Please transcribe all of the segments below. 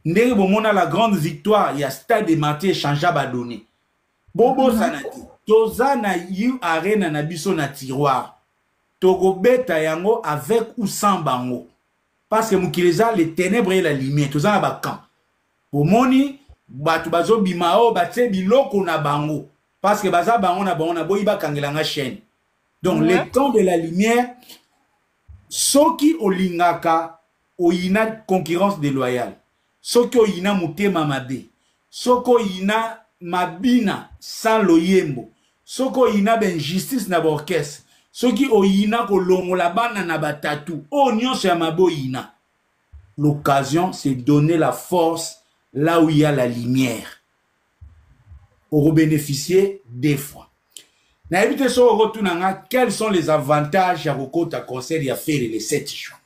ndenge bomona la grande victoire ya Stade de Martyrs changea ba donné bobo sanati toza na yu arena na biso na tiroir tokobeta yango avec ou sans bango parce que mukileza les ténèbres et la lumière toza na ba camp bomoni batu bazo bimao batie biloko na bango parce que baza bango na boyi bakangelanga chaîne donc le temps de la lumière soki olingaka oyina concurrence déloyale soki oyina mutema mabe soko oyina mabina sans loyembo soko oyina ben justice na orchestre soki oyina kolongola bana na batatu o nyonso ya mabe oyina l'occasion c'est donner la force là où il y a la lumière pour bénéficier des fois. Na éviter ce retour quels sont les avantages à Rokota concert à faire les 7 jours.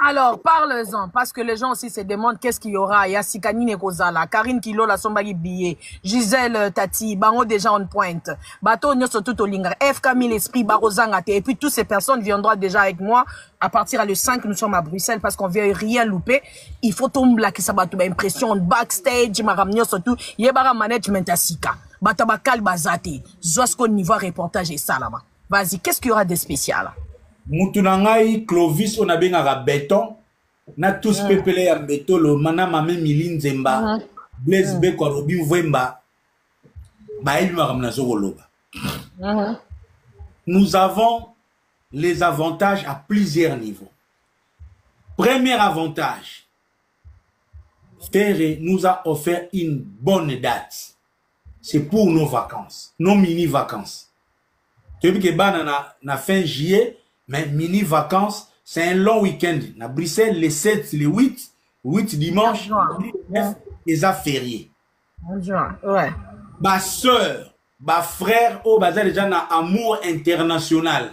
Alors, parle-en, parce que les gens aussi se demandent qu'est-ce qu'il y aura. Il y a Sikani Nekozala, Karine Kilo, la Sombagi Billet, Gisèle Tati, Bango déjà en pointe, Bato Nyoso Tout Olinga, F. Camille Esprit, Barozangate, et puis toutes ces personnes viendront déjà avec moi. À partir le 5, nous sommes à Bruxelles parce qu'on ne veut rien louper. Il faut tomber là, que ça va tout impression, backstage, Maramnyo surtout, Yebara management à Sika, Batabakal Bazate, Zoasko niveau reportage et ça là-bas. Vas-y, qu'est-ce qu'il y aura de spécial? Mutunangai Clovis on a bien à béton na tous pepele ya béton le mana mame Miline Zemba Blaise Beko Robin Vemba ba ibi makamna zokoloba. Nous avons les avantages à plusieurs niveaux. Premier avantage, Ferré nous a offert une bonne date. C'est pour nos vacances, nos mini-vacances. Tu as vu que na fin juillet, mais mini-vacances, c'est un long week-end. Na Bruxelles, les 7, les 8 dimanches, les 9, les a fériés. Ouais. Ma soeur, ma frère, oh, bah, déjà na amour international.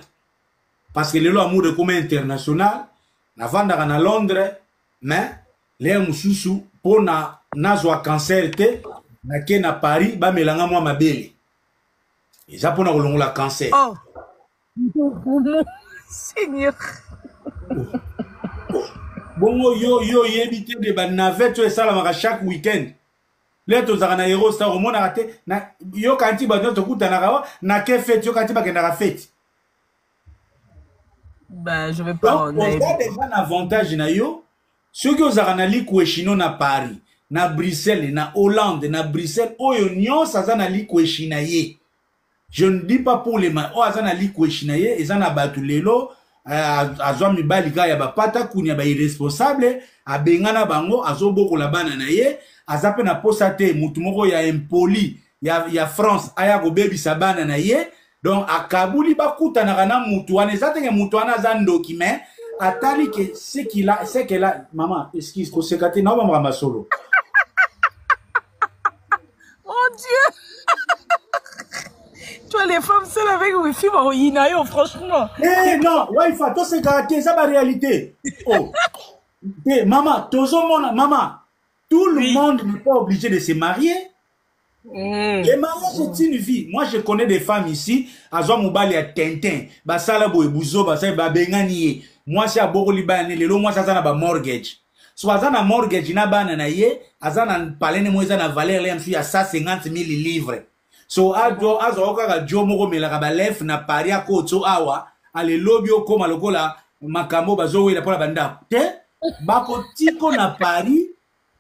Parce que le amour de commun international, na vandara na Londres, mais les mususu, pour na nazwa cancer te, na ke na Paris, ba melanga moi ma belle. Et ça pour na kolongola cancer. Oh. Seigneur. Bon, yo éviter de ba navette et ça la chaque week-end. Les tozara na héros ça au monde raté na yo kanti ba to kuta na rawa na ke fête yo kanti ba ke na fête. Ben je vais pas. Donc, on a déjà un avantage na yo. Ceux qui ont na likweshino na Paris, na Bruxelles, na Hollande, na Bruxelles, oyo nyon sa na likweshina ye. Je ne dis pas pour les mains. Oh, azana likweshina ye, ezana batu lelo, azwa mibali ka ya bapata kunya ba irresponsable, abengana bango azoboko la bana na ye, azape na posate mutu moko ya impoli, ya France aya ko bebi sabana na ye. Donc akabuli bakuta na kana mutu wana ezatenge mutu wana za ndoki mais atali que c'est qu'elle a maman excuse ko sekate na ba ma solo. Mon Dieu. Tu vois les femmes seules avec wifi ba yinayo franchement. Eh non, ouais il faut to sekate ça ba réalité. Oh. Eh maman, tozo mona maman, tout le monde n'est pas obligé de se marier. Les mariages c'est une vie. Moi je connais des femmes ici, azwa mobali ya Tintin, basala boye buzo basala ba bengani. Moi c'est à Borolibane lelo moi ça na ba mortgage. So azana mortgage na bana na ye, azana palene mo ezana valeur le msu ya 150 000 livres. So azo okaka jo moko melaka ba lef na Paris a koto awa, ale lobby okoma lokola makambo bazo wela pola banda. Te bako tiko na Paris,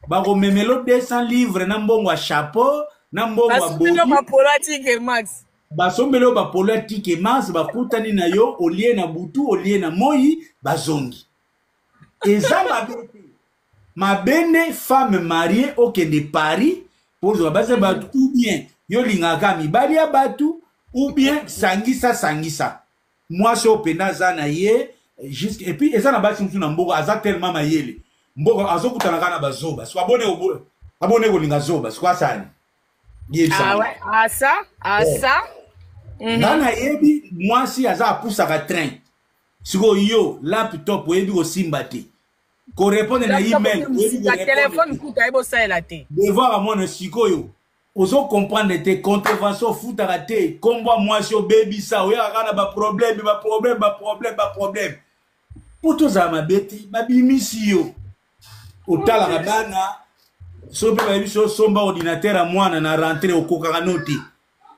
bako memelo 200 livres na mbongo wa chapeau. Basombelo bapolitique max. Basombelo bapolitique max bakutani na yo olie na butu olie na moyi bazongi. Eza mabene femme mariée au de Paris pour base batu ou bien yo lingaka mibali ya batu ou bien sangisa. Moi so pena zana ye jusqu'à et puis eza na basi mtu na mboko aza tellement mayele. Mboko azokutana kana bazoba. So abone ko linga zoba. Kwa sani. Ah ouais, ça. Nana yebi moi si aza poussaka train. Siko yo laptop yebi ko simbate. Ko répondre na email, la téléphone kuta ebo ça la té. Devoir à mon siko yo. Ozo comprendre tes contreventions futaka té. Kombo moi si baby ça oya kana ba problème. Pour tous za mabeti, babimisi yo. Otala bana so pe ba biso somba ordinateur à mwana na rentrer au kokaranote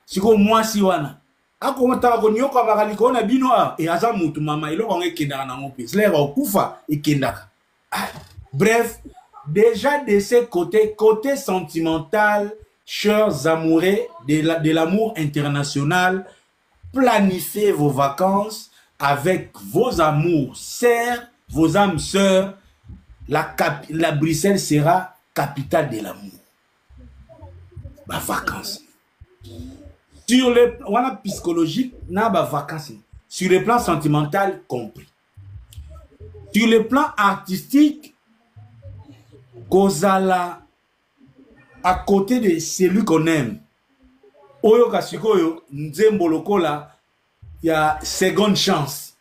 siko mwasi wana ako mata ko nyoka bakaliko na bino e aza mutu mama iloko ngekendaka na ngope slera okufa ekendaka. Bref, déjà de ce côté sentimental, chers amoureux de l'amour international, planifiez vos vacances avec vos amours sœurs, vos âmes sœurs. La Bruxelles sera capitale de l'amour. Ma vacances. Sur le plan psychologique, n'a pas vacances. Sur le plan sentimental, compris. Sur le plan artistique, Kozala, à côté de celui qu'on aime. Oyo Kasikoyo, Nzembo Lokola, il y a seconde chance.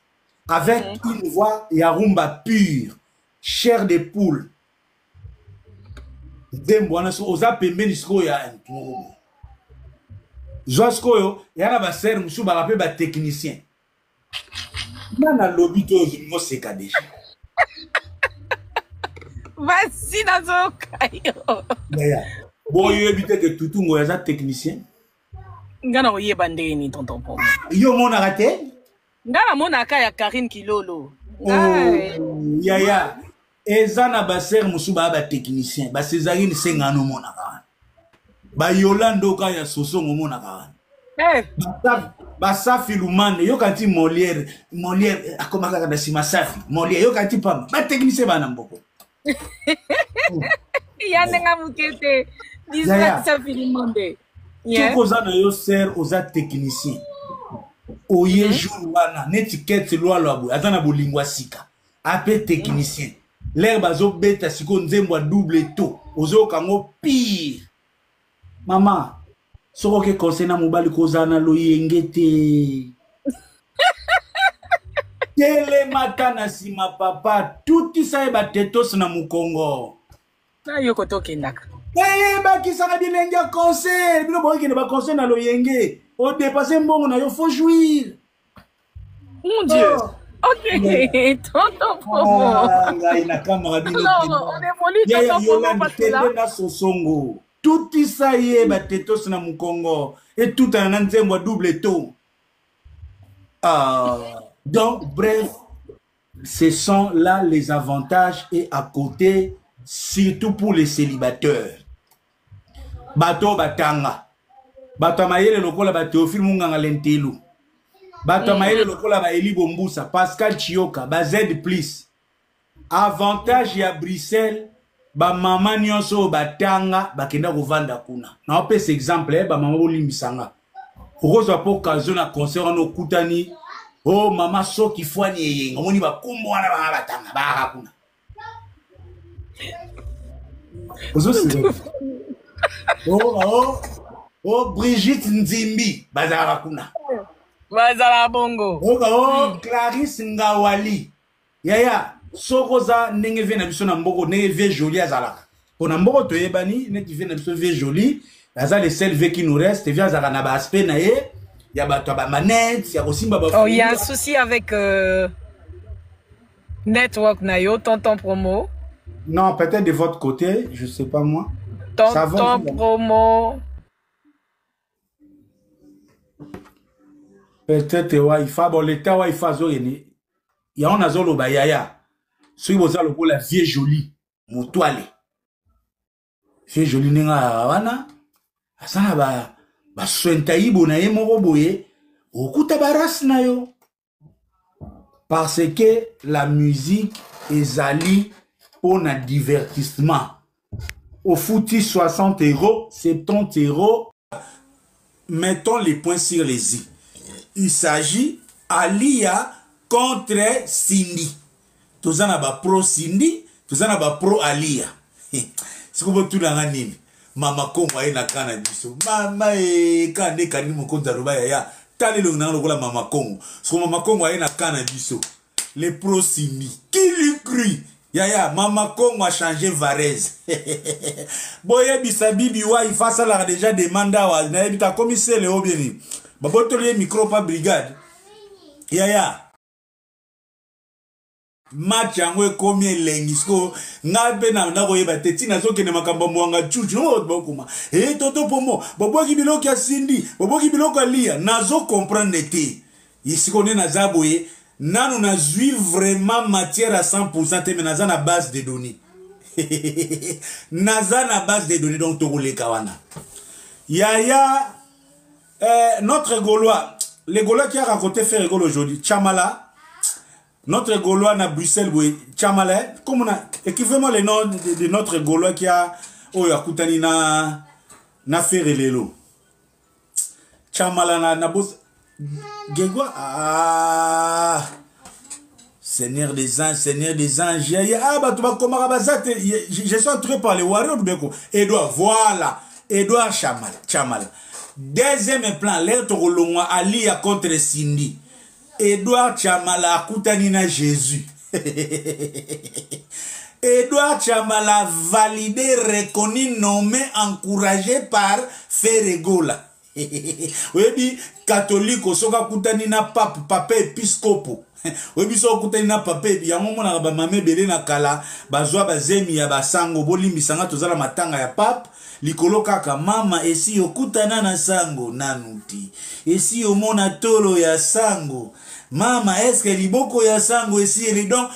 Avec une voix yarumba pure, chair de poule. Nzembo, oza pembeni siko ya ntumo. Zoaskoyo, yana ba ser musu ba rappel ba technicien. Nana lobito mo seka déjà. Vas-y dans kayo. Bon, yo éviter que tout ngo ya technicien. Ngana oyeba ndeni tonton po. Yo mona raté? Ngana mona ka ya Karine Kilolo. Yaya. Ezana ba ser musu ba technicien. Ba Césarine sengano mona ka. Ba Yolando ka ya soso mona ka. Basafi Lumane, yo kanti Molière akomaka na sima Safi. Molière yo kanti pamba. Ba technicien bana mboko. Yanenga mukete. Disa Safi Lumane. Tu koza na yo ser oza technicien. Oye jour wana netiquette lwa lwa atana bolingwa sika. Ape technicien. L'air bazo beta siko nzembo double to. Ozo kango pire. Maman soko ke konsena mobali kozana lo yengete. Tele matana sima papa tuti sa ba tetos na mukongo. Na yoko toke ndaka. Ba kisaka bilenga conseil, bino boki ne ba conseil na lo yenge. O dépasser mbongo na yo faut jouir. Mon Dieu. Ok, tonton Promo. Ngai na kamera bino. Non, on évolue tonton Promo parce que là. Na sosongo. Tout ça y est, batetos na mukongo. Et tout en anzembo double taux. Donc, bref, ce sont là les avantages et à côté, surtout pour les célibataires. Bato batanga. Bato mayele lokola ba Théophile Munganga Lentelu. Bato mayele lokola ba Eli Bombusa, Pascal Chioka, ba Z+. Avantage ya Bruxelles. Ba mama nyonso batanga bakenda kovanda kuna. Na opesa exemple ba mama bolimbisanga. Okozwa po kazo na concert no kutani. Oh mama soki fwani yenga moni bakumbo wana ba batanga ba kuna. Ozo sire. Oh Brigitte Nzimbi bazara kuna. Bazara bongo. Clarisse Ngawali. Yaya Sokoza nenge vena biso na mboko nenge vie joli azalaka. Pona mboko toyebani nenge vena biso vie joli, aza le seul vie qui nous reste, vient azalaka na ba aspect na ye, ya bato ba manette, ya kosimba ba. Oh, il y a un souci avec network na yo tonton Promo. Non, peut-être de votre côté, je sais pas moi. Tonton Promo. Peut-être Wi-Fi, bon l'état Wi-Fi zo yene. Ya on azolo ba yaya. Si vous avez la vie jolie, mon toile. Vie jolie, n'enga wana. Asana ba soentaïbo na ye moko boye. Okuta baras na yo. Parce que la musique est allée pour un divertissement. Au foutu 60 €, 70 €. Mettons les points sur les i. Il s'agit Alia contre Cindy. Tozana ba pro Cindy, tozana ba pro Alia. Sikubo tunanga nini? Mama Kongo aye na kana biso. Mama kande kani mokonza robaya ya. Tali lo nanga lokola Mama Kongo. Sikubo Mama Kongo aye na kana biso. Les pro Cindy. Qui lui crie? Yaya, Mama Kongo a changé Varese. Boye bisabibi wa ifasa la déjà demanda wa na ebita commissaire le obieni. Babotolier micro pa brigade. Yaya. match yango ekomi elengi siko nga mpe na koyeba te ntina azokende makambo mwanga chuchu bokuma toto pomo boboki biloko ya sindi boboki biloko ya lia nazokomprendre te isiko nde naza boye nanu nazwi vraiment matière à 100% te me naza na base de données naza na base de données donc tokoleka wana yaya notre Gaulois, les Gaulois qui a raconté faire rigolo aujourd'hui, Chamala, notre Gaulois à Bruxelles, Chamala, comme on a, écrivez-moi le nom de notre Gaulois qui a, oh, Yakutani na fait relelo. Chamala na boss, Gégua, ah, Seigneur des anges, ah, bah, tu vas comment rabazate, je suis entré par les warriors du Beko, Edouard, voilà, Edouard Chamala. Deuxième plan, l'être Rolongwa Ali a contre Cindy. Edouard Chamala akutani na Jésus. Edouard Chamala validé, reconnu, nommé, encouragé par Ferregola. Oui, catholique, soka kutani na pape, papa épiscopo. Oui, so kutani na papa, et yango mona ba mame belé na kala, bazwa bazemi ya basango, bolimbi sanga tozala matanga ya pape. Likolo kaka mama esi okutana na sango nanuti esi omona tolo ya sango mama eske liboko ya sango esi eli donc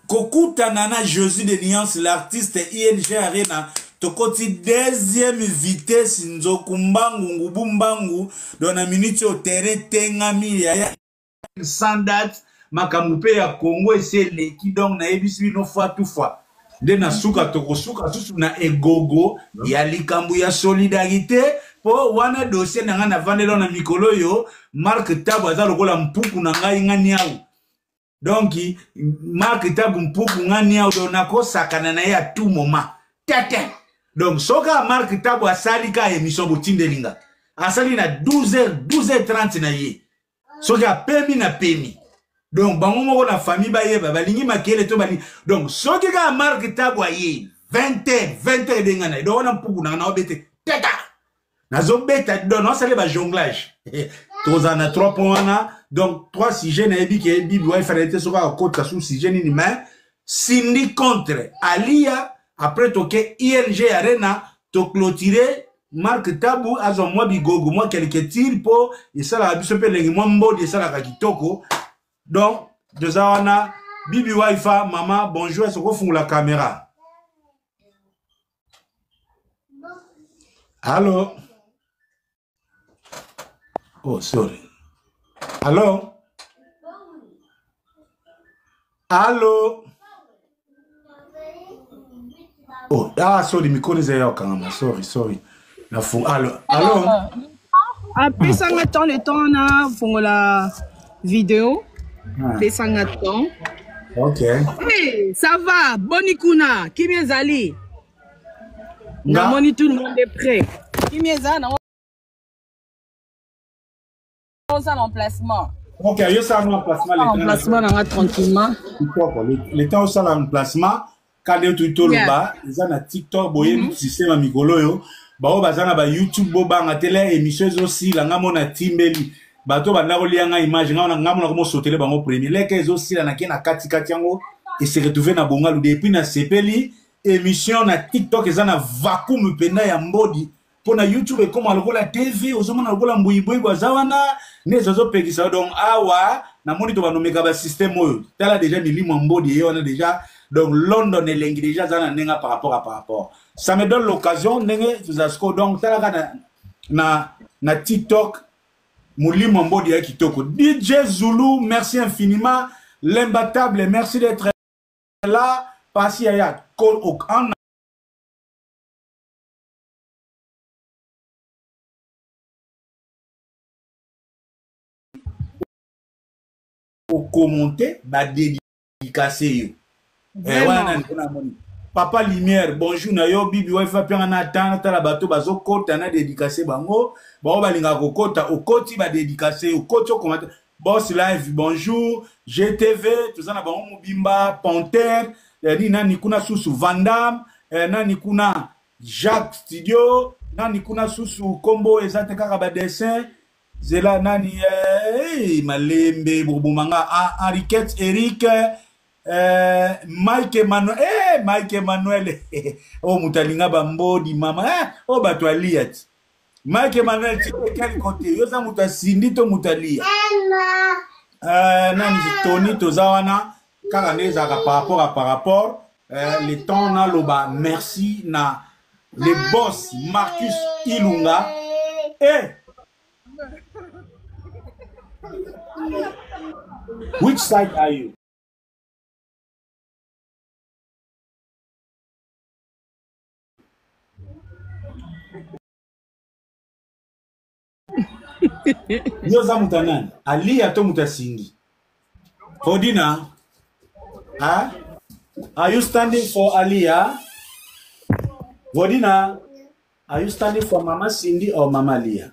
kokutana na Jésus de Nuance l'artiste ING Arena tokoti deuxième vitesse nzokumbangu ngubumbangu dans la minute au terrain tengami ya standard makamupe ya Congo esi leki donc na ebisi no fois tout fois de na suka tokosuka susu na egogo ya likambu ya solidarité po wana dossier na nga na vandelo na mikolo yo Mark Tabu aza lokola mpuku na ngai ngani au donc Mark Tabu mpuku ngani au do nakosakana na ye à tout moment tete donc soka Mark Tabu asali ka émission botindelinga asali na 12h30 na ye soka pemi na pemi. Donc, bango la famille baye balingi makele to bali. Donc, soki ka Mark Tabu aye 20 dengana. Donc, on a pouku na obete. Teta. Nazo beta donc non sale ba jonglage. Tozana 3 points. Donc 3 sujets na ebi ke bibi wa fallait soka okota sous sujet ni mais Cindy contre Alia après toke ING Arena to clôturer Mark Tabu azo moi bigogo moi quelques tirs pour et ça la biso pe lengi moi mbodi ça la kakitoko. Donc, deux ans, Bibi Waifa, maman, bonjour, est-ce qu'on fout la caméra? Allô? Oh, sorry. Allô? Allô? Oh, ah, sorry, mi connaissez quand même, sorry. La fou, allô? Après ça, maintenant, le temps, on a pour la vidéo. Les sangatons. Ok. Hey, ça va, Bonikuna, Kimiezali. Namoni tout le monde est prêt. Kimiezali, on s'en emplacement. Ok, il y a ça en emplacement. Emplacement, on a tranquillement. Le temps où ça en emplacement, quand tu es tout le bas, ils ont un TikTok, boyen système à Migolo, bao bazana ba YouTube, boba, na télé, émission aussi, la ngamona timbeli. Bato banda kolianga image ngana ngamona komo sotele bango premier leke ezosi na kena kati yango et se retrouver na bonga depuis na sepeli émission na TikTok ezana vacuum penda ya mbodi pona YouTube comme lokola TV ozomona lokola mbuyiboyi bazawana nezo pekisa donc awa na moni to banomeka ba système oyo tala déjà milimo mbodi et on a déjà donc London elengi déjà zana nenga par rapport ça me donne l'occasion nenge tuzasko donc tala na TikTok Moulimo Mbodi ya kitoko. DJ Zulu, merci infiniment. L'imbattable, merci d'être là. Passi à commenter, bah dédicacer. Papa Lumière, bonjour Nayo, Bibi Wifi Piana Natana, Talabato, Bazo Kota, na dédicacé Bango, Baoba Linga Kota, Okoti, ba dédicacé, Okoto, commentaire, Boss Live, bonjour, GTV, tout ça, Bango Mubimba, Panther, Nina Nikuna Susu Vandam, Nani Kuna Jacques Studio, Nani Kuna Susu Combo, Ezate Karaba Dessin, Zela Nani, Malembe, Boubumanga, Henriquette, Eric, Mike Emmanuel, Mike Emmanuel, oh Mutalinga Bambodi, mama, oh Batualiat. Mike Emmanuel, tu es quel côté? Yosa Mutasindi to Mutalia. Nani Tony Tozawana, Karaneza par rapport, le temps na loba, merci na le boss Marcus Ilunga. Which side are you? Yoza Mutanan, Ali ato Mutasindi. Hodina, huh? Are you standing for Aliyah? Hodina, are you standing for Mama Cindy or Mama Aliyah?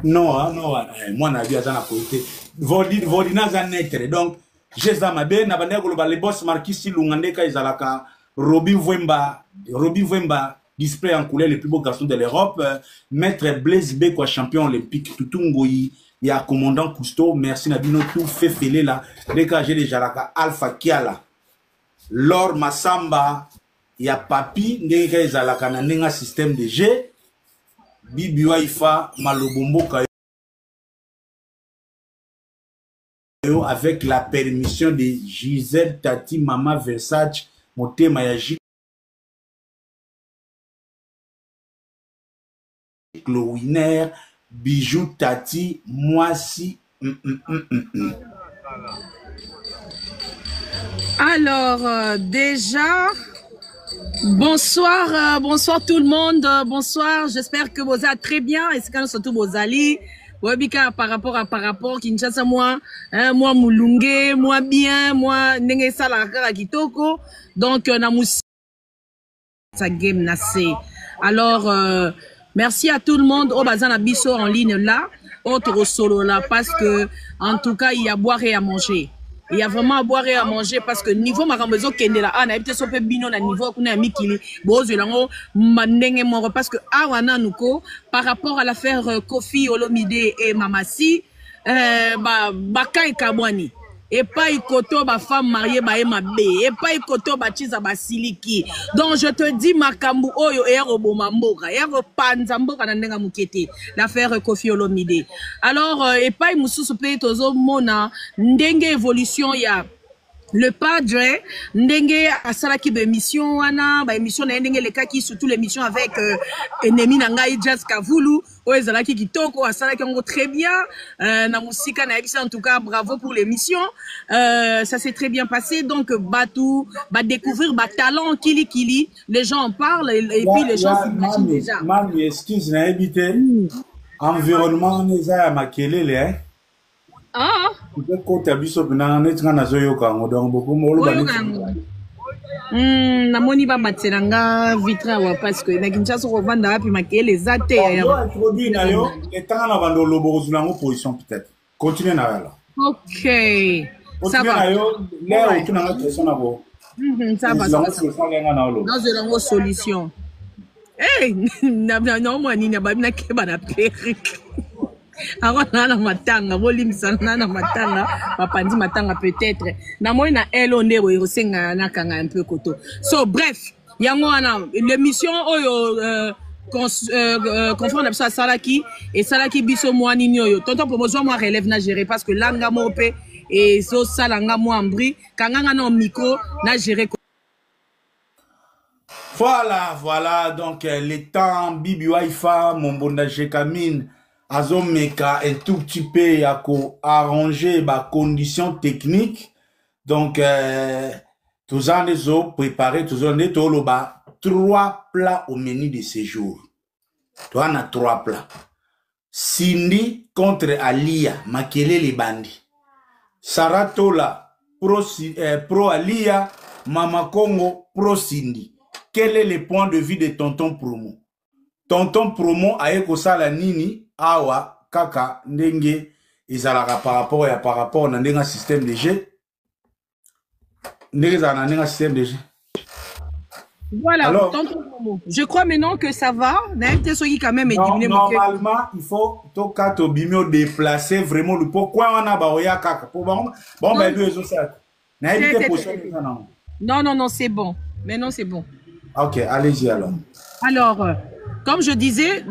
No. No, moi na bien na côté. Vodina za netre. Donc, je zamabe na bande ko le boss Marquis Lungande ka izalaka Robbie Vwemba display en couleur le plus beau garçon de l'Europe, maître Blaise Bekwa champion olympique Tutungoyi, il y a commandant Cousteau, merci Nabino tout fait fêler là, les cas j'ai déjà la Alpha Kiala, Lord Massamba, il y a Papi, Ndeka Izalaka Nanenga système de G, Bibi Waifa, Malobombo Kayo, avec la permission de Gisèle Tati, Mama Versace, Moté Mayaji. Le winner, Bijou Tati, moi si. Alors, déjà, bonsoir, bonsoir tout le monde, bonsoir, j'espère que vous êtes très bien, et c'est quand surtout vos alliés. Wabika par rapport, Kinshasa, moi Moulungue, moi bien, moi Nenge Salakara Kitoko, donc on a moussi sa game nassé. Alors, merci à tout le monde au Bazan Abisso en ligne là, autre solo là, parce que en tout cas il y a à boire et à manger. Il y a vraiment à boire et à manger parce que niveau marambezo kendela ana habité so pe bino na niveau kuna mikili bozo lango mandenge mo parce que awana nuko par rapport à l'affaire Kofi Olomide et Mamasi bakai kabwani. Et pas ikoto ba femme mariée ba emabe et pas ikoto ba chiza ba siliki. Donc je te dis makambu oyo ero bomamboka ero panza mboka na ndenga mukete l'affaire Kofi Olomide. Alors et pas mususu pe tozo mona ndenge évolution ya le padre ndenge asalaki ba émission wana ba émission na ndenge le kaki surtout l'émission avec ennemi na ngai Jazz Kavulu o ezalaki kitoko asalaki ngo très bien na musika na ebisa en tout cas bravo pour l'émission ça s'est très bien passé donc Batou va découvrir ba talent kili les gens en parlent et puis les gens s'imaginent déjà mami excuse na ebité environnement neza ya makelele hein. Ah, côté biso na netinga na zoyo kango donc beaucoup molo ba na moni ba matselanga vitra wa parce que na Kinshasa ko vanda api makele zate ya produit na yo etanga na bando lobo zulango position peut-être continuez na là. OK. Ça va. Là tu na question na bo. Ça va. Dans une solution. Eh, na moi ni na ba na ke ba na perruque. Alors na matanga volim sana matanga papandi matanga peut-être na moi na elonde o senga na kanga un peu koto so bref yango wana l'émission oyo confront na ça salaki et salaki biso moi nini oyo tonton promotion moi relève na gérer parce que langa mope et so salanga moi ambri kanga na micro na gérer. Voilà donc les temps Bibi Waifa mon bonda Jekamine azomeka un tout petit peu à arranger les conditions techniques donc tous les autres préparés tous les autres 3 plats au menu de séjour. Tu as 3 plats. Cindy contre Alia Makelele Bandi. Saratola pro Alia, Mama Congo pro Cindy. Quel est le point de vue de Tonton Promo? Tonton Promo a ekosala nini awa kaka ndenge ezalaka par rapport na ndenga système de jeu. Ndenge za na ndenga système de jeu. Voilà, alors, Tonton Promo. Je crois maintenant que ça va. Quand même normalement, il faut to bimio déplacer vraiment le pourquoi on a baoya kaka. Bon ben deux ça. Non, non, non, c'est bon. Maintenant, c'est bon. Ok, allez-y alors. Alors, comme je disais,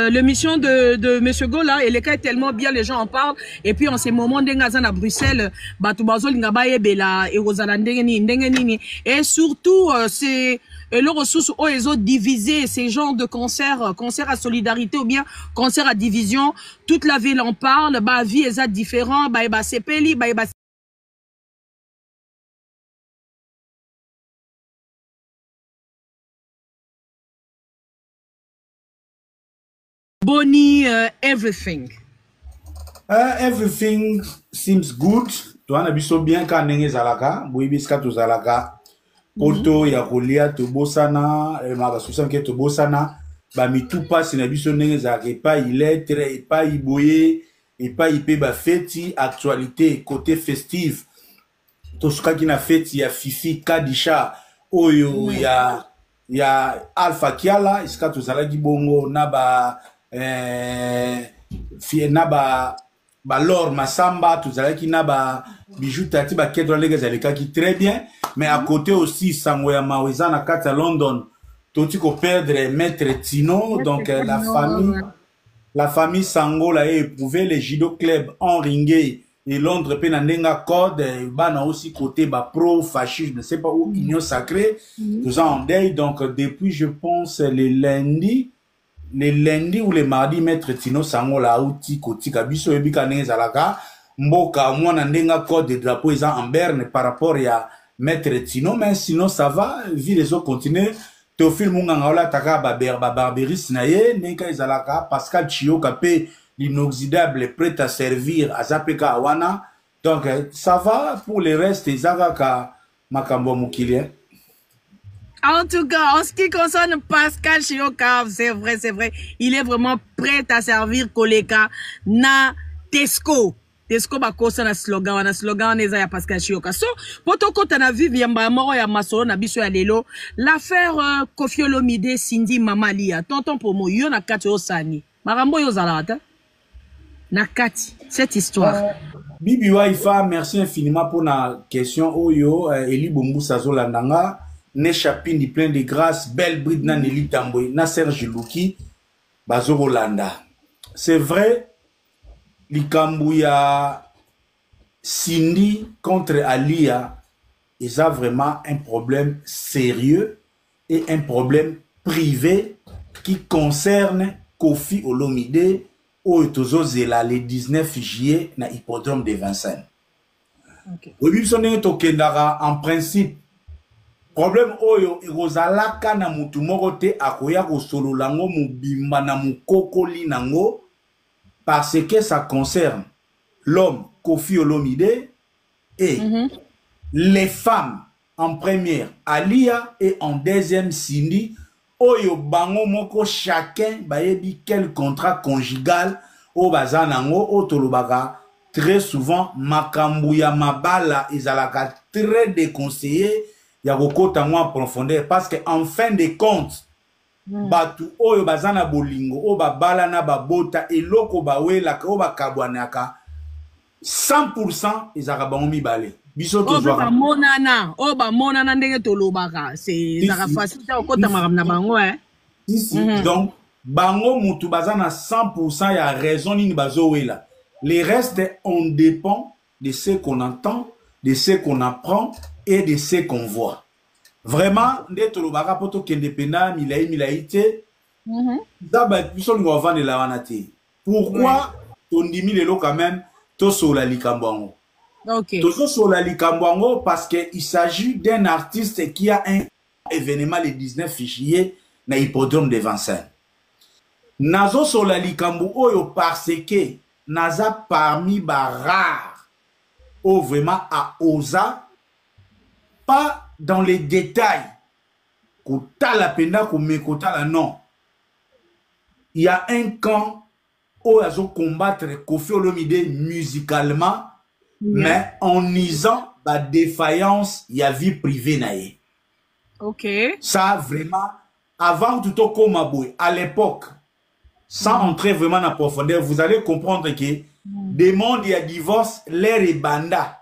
l'émission de M. Gola, et les cas est tellement bien, les gens en parlent. Et puis, en ces moments, à Bruxelles, et surtout, c'est les ressources où ils ont divisé ces genres de concerts, concerts à solidarité ou bien concerts à division. Toute la ville en parle, bah, vie est différent, bah, c'est peli, bah, Bonnie, everything. Everything seems good. Toana biso bien ka ndenge zalaka, boyibiska to zalaka. Poto ya kolia to bosana, ma susan ke to bosana, ba mitupa sina biso ndenge zalaka epai lettre, epai boye, epai ipe ba feti actualité côté festive. To sukaki na feti ya Fifi Kadisha oyo ya Alpha Kiala, iska to zalaki bongo na ba na ba Lor Masamba, tout ça qui n'a ba bijou tati ba kedro les gars qui très bien, mais à côté aussi Sangoya Maweza na kata London, tout ko perdre maître Tino, donc la famille Sango l'a éprouvé les judo club en ringé et Londres pe na ndenga code bana aussi côté ba pro fascisme, ne sais pas où union sacrée, tout ça en deuil, donc depuis je pense les lundis ou les mardis, maître Tino Sango la outi koti kabiso ebika neza laka mboka mwana ndenga code de drapeau ils en berne par rapport à maître Tino, mais sinon ça va, vie les autres continuer. Théophile Munganga ola taka ba barberis na ye neka ezalaka Pascal Chioka pe l'inoxydable prêt à servir à Zapeka Awana, donc ça va pour les restes ezalaka makambo mukili. En tout cas, en ce qui concerne Pascal Chioka, c'est vrai. Il est vraiment prêt à servir Koleka na Tesco. Tesco bakosa na slogan neza ya Pascal Chioka. So, potoko tana vivi yamba moro ya masolo na biso ya lelo, l'affaire Koffi Olomide Cindy Mamalia. Tonton Pomo, yo na kati osani. Marambo yo zalata. Na kati, cette histoire. Bibi Waifa, merci infiniment pour la question. Oyo, Eli Bombu Sazolandanga. Ne chapini plein de grâce, belle bride na Nelly Tamboy, na Serge Louki, Bazo Rolanda. C'est vrai, l'Ikambouya Cindy contre Alia, ils ont vraiment un problème sérieux et un problème privé qui concerne Koffi Olomide au Etozozela le 19 juillet na hippodrome de Vincennes. Oui, en principe, problème oyo ekozalaka na mutu moko te akoya kosolola ngo mubimba na mukokoli nango parce que ça concerne l'homme Koffi Olomide et les femmes en première Alia et en deuxième Cindy oyo bango moko chacun bayebi quel contrat conjugal o bazanango o tolobaka très souvent makambu ya mabala ezalaka très déconseillé. Il y a beaucoup de temps en profondeur parce qu'en fin de compte, batu oyo bazana bolingo, o ba balana ba bota et loko ba wela ko ba kabwanaka 100% ils arabami balé. Biso to zo. O ba monana ndenge tolobaka, c'est ça facile au kota maramna bango Donc bango mutu bazana 100% ya raison ni bazo wela. Les restes on dépend de ce qu'on entend, de ce qu'on apprend et de ce qu'on voit. Vraiment, ndetto lo baka poto kendependa milaïté. D'aba biso ngo vendre la wanati. Pourquoi on dimi lelo quand même to sola likambwango? OK. To sola likambwango parce que il s'agit d'un artiste qui a un événement le 19 juillet na hippodrome de Vincennes. Nazo sola likambu oyo parce que naza parmi ba rare ou vraiment à osa pas dans les détails. Kota la pena kumekota la non. Il y a un camp où ils ont combattre Koffi Olomide musicalement, mais en nisant la défaillance, il y a vie privée naïe. OK. Ça vraiment avant tout au Komaboué, à l'époque, sans entrer vraiment en profondeur, vous allez comprendre que des mondes il y a divorce, l'air et banda.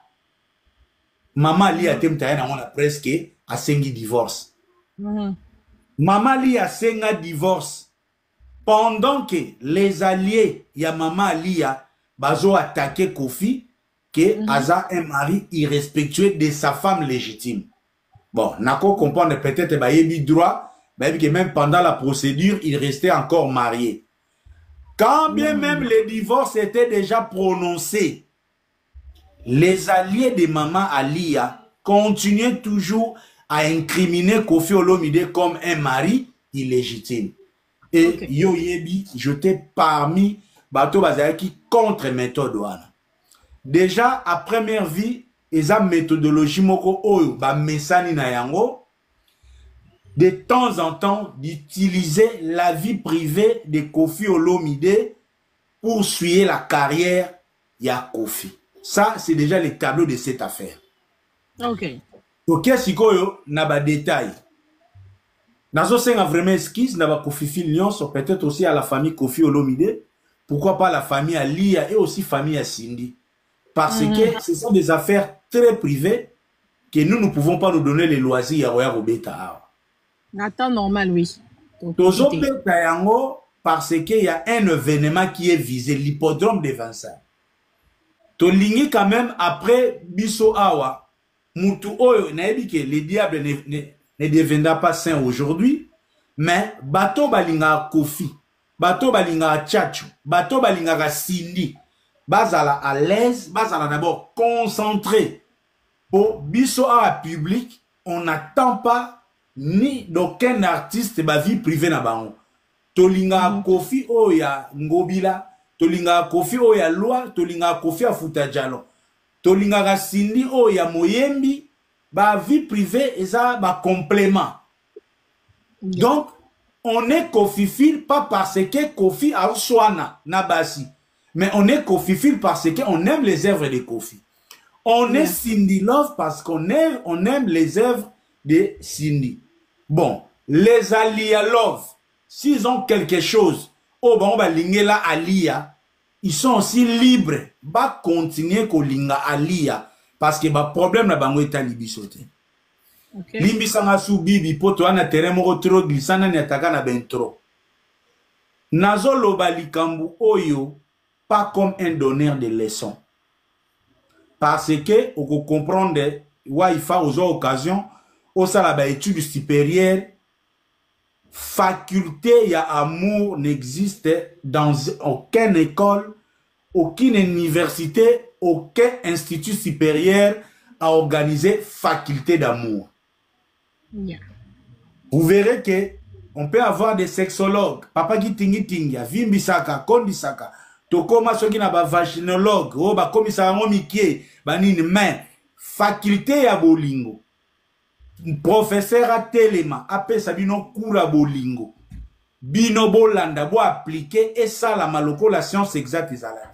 Maman Lia temtaya na presque a sengi divorce. Maman Lia a senga divorce. Pendant que les alliés ya Maman Lia bazo attaqué Kofi, que Aza un mari irrespectueux de sa femme légitime. Bon, nako comprendre peut-être bayebi droit, que même pendant la procédure, il restait encore marié. Quand bien même le divorce était déjà prononcé, les alliés de Maman Alia continuaient toujours à incriminer Kofi Olomide comme un mari illégitime. Et Yo Yebi, j'étais parmi Bato Bazaki contre méthode douane. Déjà, à première vie, ils ont méthodologie moko oyo ba mesani na yango de temps en temps d'utiliser la vie privée de Kofi Olomide pour suivre la carrière ya Kofi. Ça, c'est déjà le tableau de cette affaire. Ok. Ok, sikoyo na ba détail. Nazo senga vraiment esquisse na ba Kofi Filion, peut-être aussi à la famille Kofi Olomide. Pourquoi pas la famille Alia et aussi famille Cindy. Parce que ce sont des affaires très privées que nous ne pouvons pas nous donner les loisirs à Roya Robeta. Nathan normal, oui. Tozo Beta Yango, parce qu'il y a un événement qui est visé, l'hippodrome de Vincent. Tolingi quand même après Biso Awa, Moutou Oyo, le diable ne deviendra pas saint aujourd'hui, mais Bato Balinga Kofi, Bato Balinga Tchatchou, Bato Balinga Cindy, Bazala à l'aise, Bazala d'abord concentré. Pour Biso à public, on n'attend pas ni d'aucun artiste ma vie privée na bango. Tolinga Kofi Oya Ngobila, Tolinga Kofi Oya Loi, Tolinga Kofi Afuta Diallo, Tolinga Cindy Oya Moyembi, ba vie privée et ça ba complément. Donc, on est Kofi pas parce que Kofi a Swana Nabasi. Mais on est Kofi parce qu'on aime les œuvres de Kofi. On est Cindy Love parce qu'on aime les œuvres de Cindy. Bon, les Alia Love, s'ils ont quelque chose, oh bon, bah Lingela Alia, ils sont aussi libres. Bah continuer ko linga Alia parce que bah problème la bango est à libisote. Limbisanga sou bibi poto ana terrain moko trop glissana ni ataka na bentro. Nazo loba likambu oyo pas comme un donneur de leçons. Parce que, on peut comprendre, il faut aux occasions, au salaire études supérieures, faculté, ya amour n'existe dans aucune école, aucune université, aucun institut supérieur à organiser faculté d'amour. Vous verrez que on peut avoir des sexologues, papa qui tingi, vimbisaka, kondisaka, tokoma soki na ba vaginologue o ba komisa ngo mikie banini mais faculté ya bolingo professeur a telema apesa bino kura bolingo bino bolanda bo appliquer et ça la maloko la science exacte ezala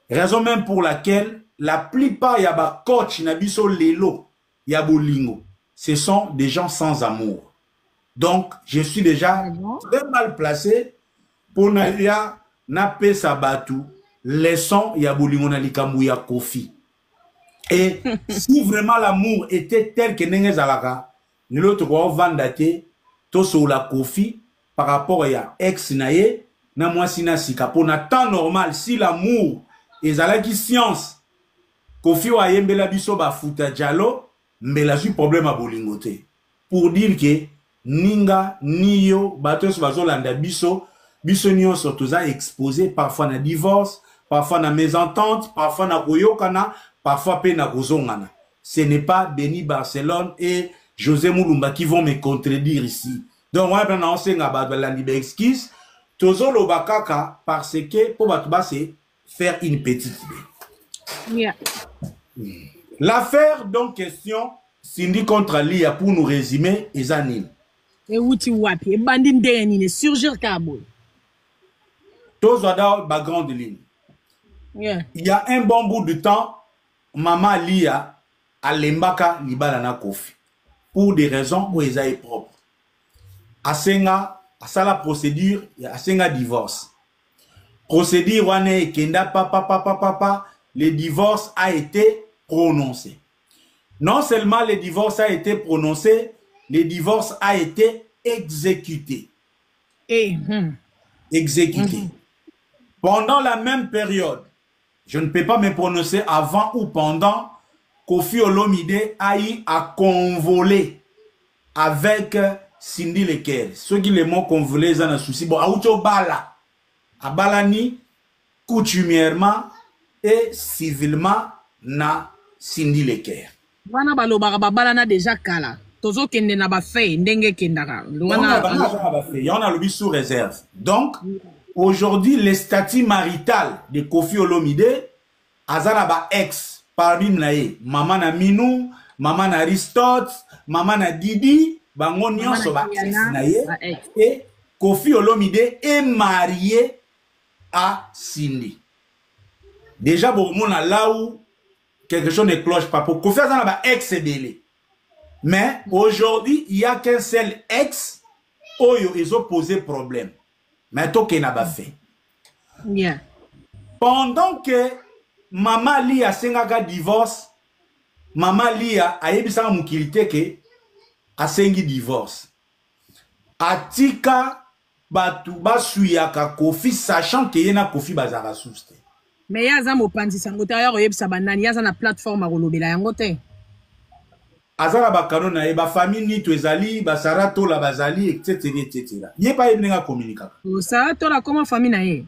raison même pour laquelle la plupart ya ba coach na biso lelo ya bolingo ce sont des gens sans amour. Donc je suis déjà très mal placé pour nalia na pesa batu leçon ya bolingo na likambu ya Kofi. Et si vraiment l'amour était tel que nenge zalaka, ni l'autre quoi vandate to sur la Kofi par rapport à ex naye na mwasi na sika pour na temps normal si l'amour ezalaki science Kofi wa yembela biso ba futa Diallo mbela ju problème a bolingo te pour dire que ninga niyo bato so bazolanda biso biso nyonso toza exposé parfois na divorce, parfois na mésentente, parfois na koyokana, parfois pe na kozongana. Ce n'est pas Denis Barcelone et José Moulumba qui vont me contredire ici. Donc moi ben on sait ngaba la libe excuse tozo lobakaka parce que pour batuba c'est faire une petite idée. L'affaire donc question Cindy contre Lia pour nous résumer ezanil. Et outi wapi bandine denine surgir kaboul. Tous dans la grande ligne. Il y a un bon bout de temps, Maman Lia a l'embaka libala na Kofi. Pour des raisons où ils sont propres. Asenga, à ça la procédure, Asenga divorce. Procédure, wane kenda papa, le divorce a été prononcé. Non seulement le divorce a été prononcé, le divorce a été exécuté. Exécuté. Pendant la même période, je ne peux pas me prononcer avant ou pendant, Koffi Olomide a eu à convoler avec Cindy Leker. Ceux qui les mots convolés, ils ont un souci. Bon, Aoucho Bala. A Balani, coutumièrement et civilement, na Cindy Leker. Wana balobaka babalana déjà kala. Tozo kende na ba fait ndenge kendaka. Il y en a le sous réserve. Donc, aujourd'hui, le statut marital de Koffi Olomide, azana ba ex parmi nae, maman na Minou, maman na Aristote, maman na Didi, bango nyonso ba ex nae, et Koffi Olomide est marié à Cindy. Déjà, bon, on a là où quelque chose ne cloche pas. Pour Koffi azana ba ex ebele. Mais aujourd'hui, il n'y a qu'un seul ex où ils ont posé problème. Mais tout qu'il n'a pas fait. Yeah. Pendant que Maman Lia a sengaga divorce, Maman Lia a yebisa mukilite ke a sengi divorce. Atika batu basuyaka Koffi sachant que yena Koffi bazara souste. Mais yaza mopanzi sango tayo yebisa banani yaza na plateforme rolobela yango te. Azala bakano na ba famille ni to ezali basarato la bazali etc. Yé pas yebnga communiquer. Ça to la comment famille na ye.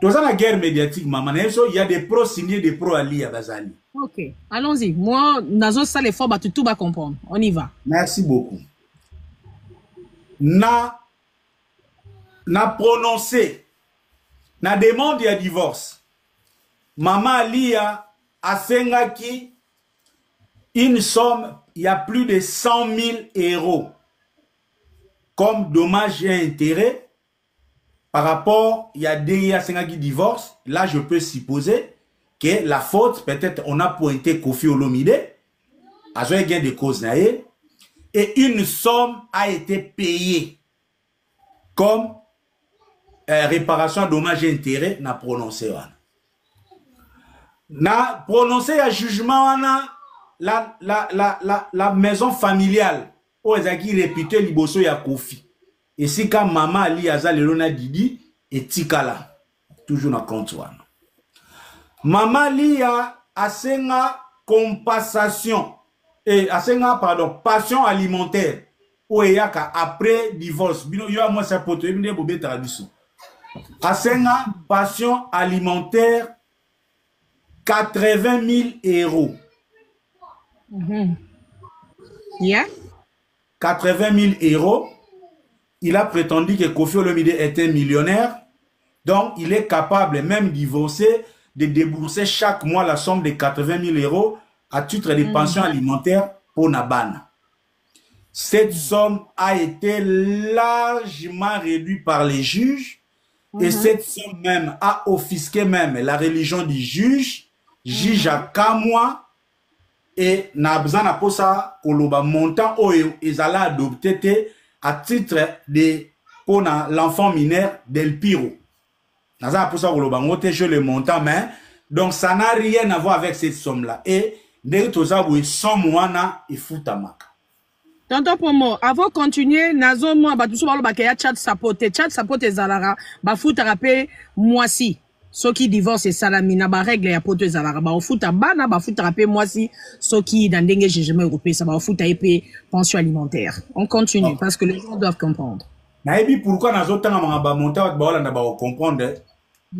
Dans la guerre médiatique, maman, il y a des pros signés, des pros alliés à Bazali. Ok, allons-y. Moi, dans ça l'effort, bah, tout va comprendre. On y va. Merci beaucoup. Na prononcé, na demande à divorce. Maman Lia a sengaki une somme, il y a plus de 100 000 euros comme dommage et intérêt. Par rapport, il y a des qui divorce. Là, je peux supposer que la faute, peut-être, on a pointé Koffi Olomide, à un gain de cause naïe, et une somme a été payée comme réparation, dommage et intérêt, n'a prononcé. N'a prononcé un jugement, la maison familiale, où ils ont réputé Liboso ya Koffi. Et si quand maman Ali Aza Lelona Didi et Tikala, toujours dans le compte. Maman Ali a senga compensation et a senga pardon passion alimentaire ou yaka après divorce. Bino yo moi ça poto bino bobé traduction. A senga passion alimentaire 80 000 euros. Yeah. 80 000 euros. Il a prétendu que Koffi Olomide était millionnaire, donc il est capable, même divorcé, de débourser chaque mois la somme de 80 000 euros à titre de pension alimentaire pour Nabana. Cette somme a été largement réduite par les juges et cette somme même a offusqué même la religion du juge, juge à Kamwa, et Nabzana Posa Koloba montant où ils allaient adopter à titre de pour l'enfant mineur del Piro. Naza pour ça je le montant mais donc ça n'a rien à voir avec cette somme là et dès que ça vous somme wana et futamaka. Tonton Pomo, avant de continuer, nazo moi ba tout so ba ya chat sapote zalara ba futa rapé moi si ceux qui divorcent salami na ba règle ya poto zalara ba futa bana ba futa rapé moi si ceux qui dans dengue jugement européen ça ba futa épée pension alimentaire. On continue parce que les gens doivent comprendre. Na ebi pourquoi nazo tanga ba monta ba wala na ba comprendre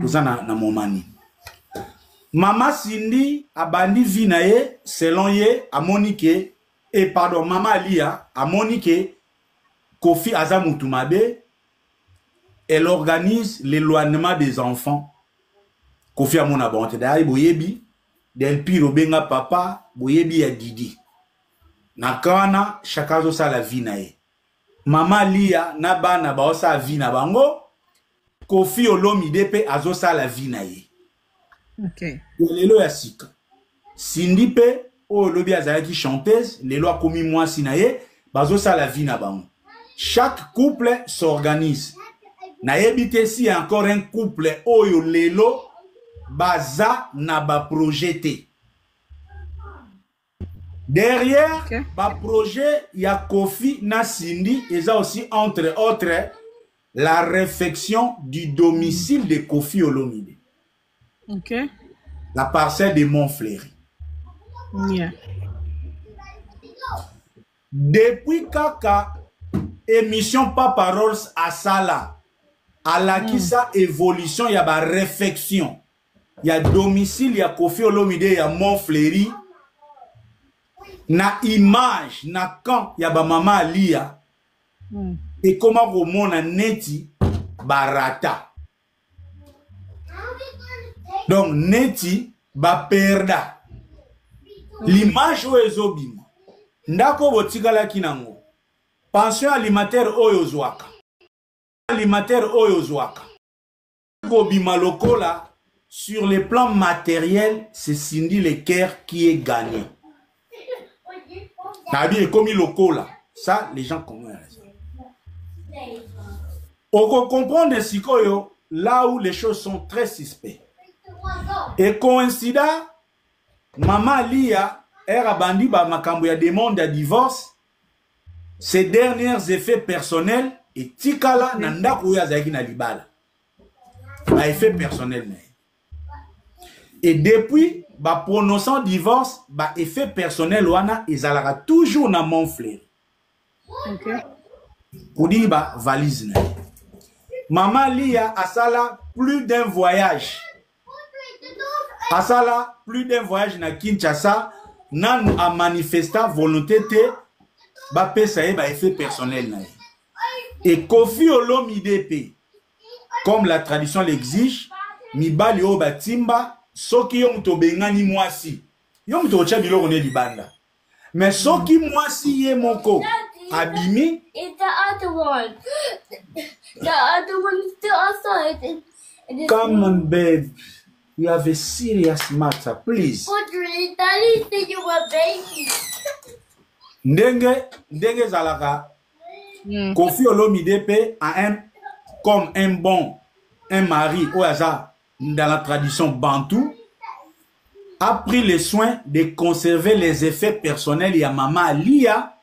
ça na momani. Mama Cindy abandi vinaye selon ye a Monique et pardon Mama Lia a Monique Koffi Azamutumabe elle organise l'éloignement des enfants. Koffi a mon abonté d'ailleurs boyebi del Piro benga papa boyebi ya Didi nakana chakazo sa la vinaye. Mama Lia na bana ba osa vina bango Koffi Olomide pe azosa la vinaye. Okay. Lelo ya sika. Cindy pe o lobi azalaki chanteuse, lelo a komi moi sinaye, bazosa la vina bango. Chaque couple s'organise. Na yebite si encore un couple oyo lelo baza na ba projeté. Derrière, Ok. le projet, il y a Kofi na Cindy, et ça aussi, entre autres, la réfection du domicile de Kofi Olomide. Ok. La parcelle de Montfleury. Yeah. Depuis Kaka, émission Papa Rolls à Sala, à la qui sa évolution, il y a la réfection. Il y a domicile, il y a Kofi Olomide, il y a Montfleury. Na image, na quand il y a ba maman Alia. Et comment vous na neti barata. Donc neti ba perda. L'image o ezobima. Ndako botikala kinango. Pension alimentaire oyo zwaka. Alimentaire oyo zwaka. Gobima lokola, sur le plan matériel, c'est Cindy Leker qui est gagné. Nabi est comme lokola. Ça, les gens connaissent. On peut comprendre ici là où les choses sont très suspectes. Et coïncida, Maman Lia, era bandi ba makambo ya demande de divorce, ses derniers effets personnels, et tikala nanda kouya zaki na libala. Ba effet personnel. Et depuis, ba prononçant divorce, ba effet personnel wana, ezalaka toujours na Montfleury. Ok. Pour dire ba valise na. Maman Lia asala plus d'un voyage. Asala plus d'un voyage na Kinshasa, nan a manifesté volonté te ba pesa ba effet personnel na. Et Kofi Olomide pe, comme la tradition l'exige, mibali o batimba soki yo muto bengani mwasi. Yo muto cha biloko ne libanda. Mais soki mwasi ye moko abimi, It's the other one. The other one is still outside. come on babe, we have a serious matter, please. Audrey, Daddy said you were a baby. Ndenge zalaka, Kofi Olomide pe a comme un mari oyaza dans la tradition bantou, a pris le soin de conserver les effets personnels ya maman Alia.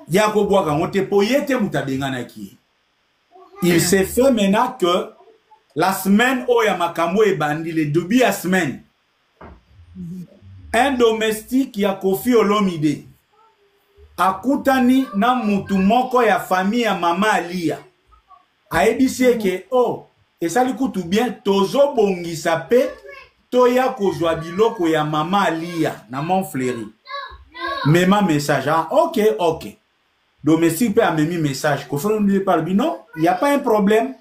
Yako boaka ngote po yete mutabengana ki. Il s'est fait maintenant que la semaine oya makambo e bandi le début à semaine. Un domestique ya Kofi Olomide akutani na mutu moko ya famille ya mama Alia. Aebisi ke oh esali kutu bien tozo bongisa pe toya kozwa biloko ya mama Alia na Montfleury. Mema message ah ok. Domestique peut amener message. Kofi Olomide parle non, il n'y a pas un problème.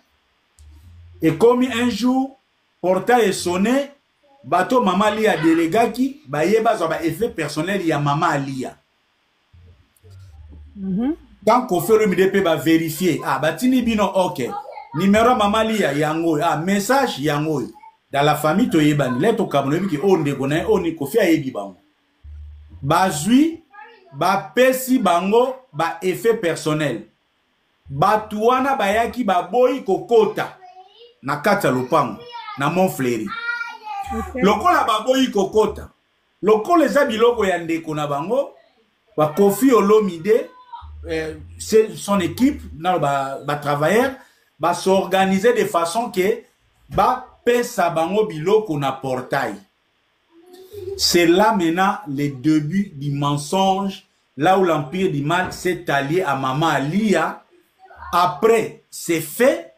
Et comme un jour portail est sonné, bateau maman Alia délégaki ba yeba zo ba effet personnel ya mama Alia. Quand Kofi Olomide peut ba vérifier ah batini bino ok. Numéro maman Alia yango ah message yango dans la famille to yebani leto kabono ki on de kona on ni Kofi ayebi bango. Bazui ba pesi bango ba effet personnel. Batuana bayaki ba boyi kokota na kata lopango na Montfleury. Lokola ba boyi kokota. Lokola eza biloko ya ndeko na bango ba Kofi Olomide c'est son équipe na ba travailleurs ba s'organiser de façon que ba pesa bango biloko na portail. C'est là maintenant le début du mensonge, là où l'empire du mal s'est allié à Maman Alia. Après, c'est fait,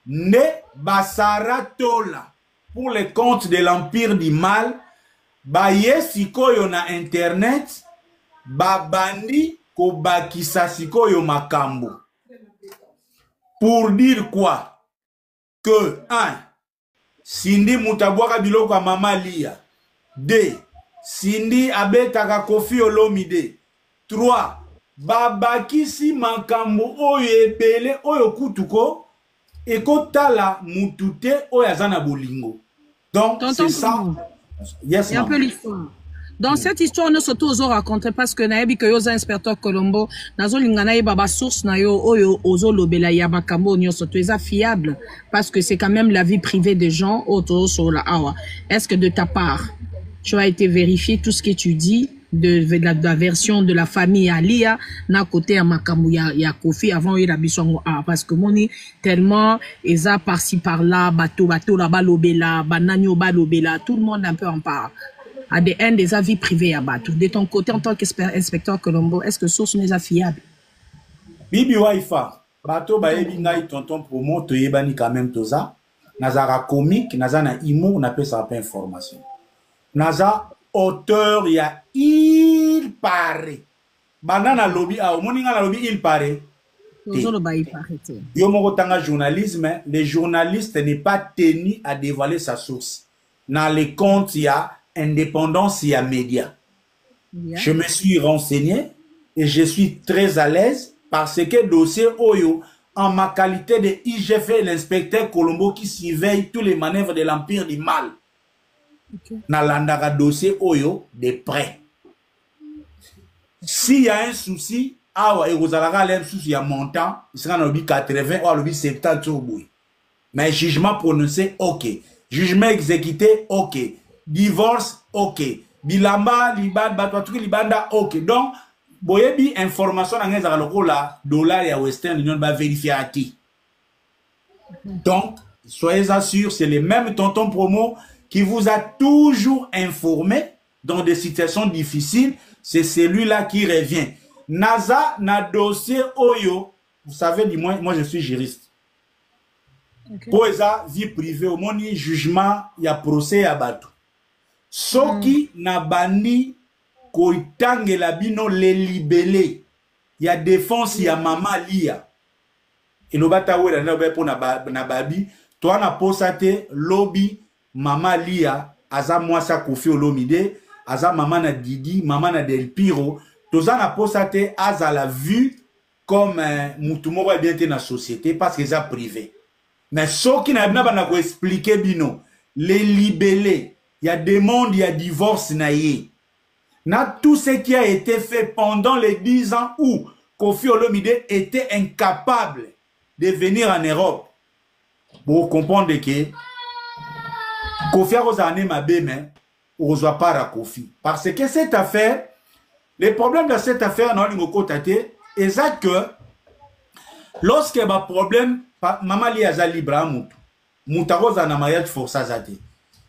ne basara tola pour le compte de l'empire du mal, ba yesiko na internet, ba bandi ko bakisa sikoyo makambo. Pour dire quoi? Que, 1. Cindy mutabwaka biloko a Maman Alia. 2. Cindy abetaka Kofi Olomide. 3. Babakisi makambo oyo ebele oyo kutuko ekotala mutute oyo azana bolingo. Donc c'est ça. Yes, c'est un peu l'histoire. Dans cette histoire, nous sommes tous raconter parce que naebi que yoza inspecteur Colombo nazo lingana baba source na yo oyo ozo lobela ya makambo nyoso to eza fiable parce que c'est quand même la vie privée des gens autour sur la awa. Est-ce que de ta part tu as été vérifié tout ce que tu dis de la version de la famille Alia na côté à Makamou ya Kofi avant il a bisongo parce que moni tellement eza par-ci par-là bateau la balobela bananyo balobela tout le monde un peu en parle à des haines des avis privés à bateau de ton côté en tant qu'inspecteur Colombo est-ce que source n'est fiable Bibi Waifa bateau baebi ngai tonton promo to yebani quand même toza nazara comique nazana humour na pesa pas information naza auteur ya il paraît banana lobby a moninga na lobby il paraît yo moko tanga journalisme les journalistes n'est pas tenu à dévoiler sa source dans les comptes il y a indépendance il y a média je me suis renseigné et je suis très à l'aise parce que dossier Oyo en ma qualité de IGF l'inspecteur Colombo qui surveille tous les manœuvres de l'empire du mal. Nalandara dossier Oyo de près. S'il y a un souci, et vous avez un souci, il y a montant, il sera dans le 80 ou le 70 au bout. Mais jugement prononcé, ok. Jugement exécuté, ok. Divorce, ok. Bilamba, Libanda, Batouki, Libanda, ok. Donc, boyebi information dans les la dollar et Western Union va vérifier à qui. Donc, soyez assurés, c'est le même tonton promo qui vous a toujours informé dans des situations difficiles. C'est celui-là qui revient. Naza, na dossier Oyo, vous savez, du moins, moi je suis juriste. Pour esa vie privée, au moins, jugement, il y a procès à bateau. Soki na bandi koitange la bino les libellés. Il y a défense, il y a maman lia. Et nous batons na babi. Toi na posate lobby maman lia. Aza mwasa Kofi Olomide. Aza maman na Didi, maman na Del Piro. Toza na posate aza la vue comme moutumoro est bien dans la société parce que c'est privé. Mais ce qui n'a pas expliqué bino les libellés. Il y a des mondes, il y a divorce naïe. Na tout ce qui a été fait pendant les 10 ans où Kofi Olomide était incapable de venir en Europe. Pour comprendre que Kofi a rosane ma bème, on ne reçoit pas à Kofi. Parce que cette affaire, le problème de cette affaire, non, c'est que lorsque y a un problème, maman li a libra moutou. Moutaroza na mariage forçage a été.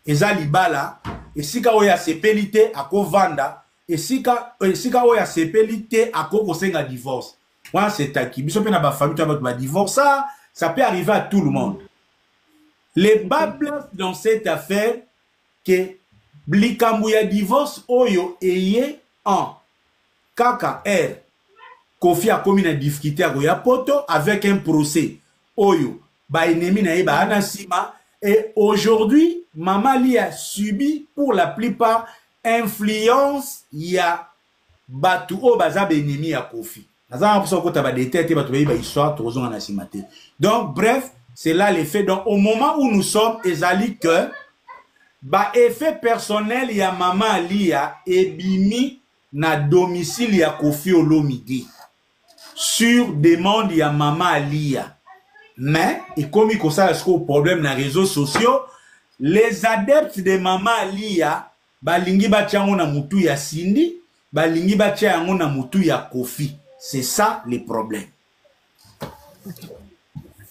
Eza libala, et si ka oya sepelite a ko vanda, et si ka oya sepelite a ko kosenga divorce. Moi c'est aki. Biso pe na ba famille to ba divorce, ça peut arriver à tout le monde. Les bables dans cette affaire que blikambu ya divorce oyo eye en KKR Kofi a commis une difficulté à Goya Poto avec un procès oyo ba ennemi na ba anasima. Et aujourd'hui, Maman Li a subi pour la plupart influence ya batu o baza benemi ya Kofi. Donc bref, c'est là l'effet. Donc au moment où nous sommes, ezali que ba effet personnel ya Maman Li a ebimi na domicile ya Kofi Olomide sur demande ya Maman Lia. Mais, et comme il y a un problème dans les réseaux sociaux, les adeptes de Maman Lia, balingi batiango na mutu ya Cindy, balingi batiango na mutu ya Kofi. C'est ça le problème.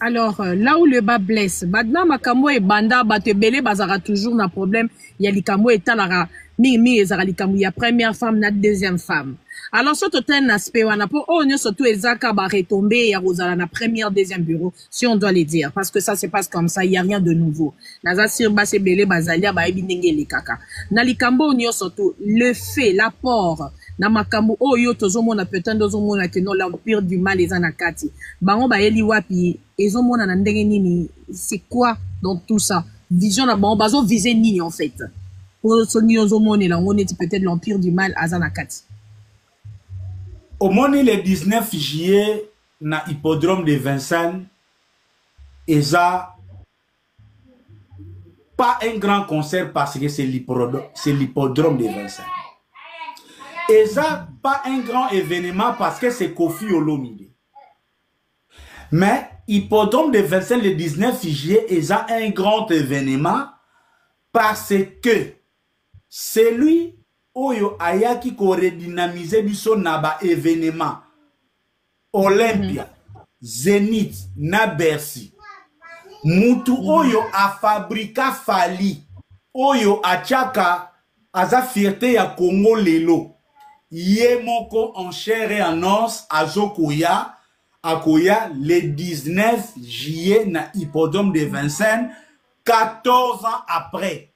Alors, là où le bas blesse, maintenant, Makamo et Banda, Batebele, Bazara toujours un problème. Il y a l'Ikamo et Talara, mi ezara l'Ikamo, il y a première femme, la deuxième femme. Alors, surtout un aspect, on a pour, oh, nous, surtout, Ezaka va retomber, à Rosala, la première, deuxième bureau, si on doit les dire. Parce que ça se passe comme ça, il n'y a rien de nouveau. Naza Sirba, Sebele, Bazalia, Baebinenge, les kaka. Nalikambo, on surtout, le fait, l'apport, Namakambo, oh, yo, tozomona, peut-être, tozomona, que non, l'empire du mal, les anakati. Bango, Baeli, Wapi, ezomona, nandenge, nini, c'est quoi dans tout ça? Vision, là, bon, bazo, viser ni, en fait. Pour ce nyozomone, là, on est peut-être l'empire du mal, Azanakati. Au moni le 19 juillet, na hippodrome de Vincennes, eza pas un grand concert parce que c'est l'hippodrome de Vincennes. Eza pas un grand événement parce que c'est Kofi Olomide. Mais hippodrome de Vincennes le 19 juillet, eza un grand événement parce que c'est lui oyo ayaki ko redynamiser biso na ba événement Olympia, Zénith, na Bercy. Mutu oyo a fabrika Fali, oyo achaka aza fierté ya Congo lelo. Ye moko en chair et en os azokoya akoya le 19 juillet na hippodrome de Vincennes 14 ans après.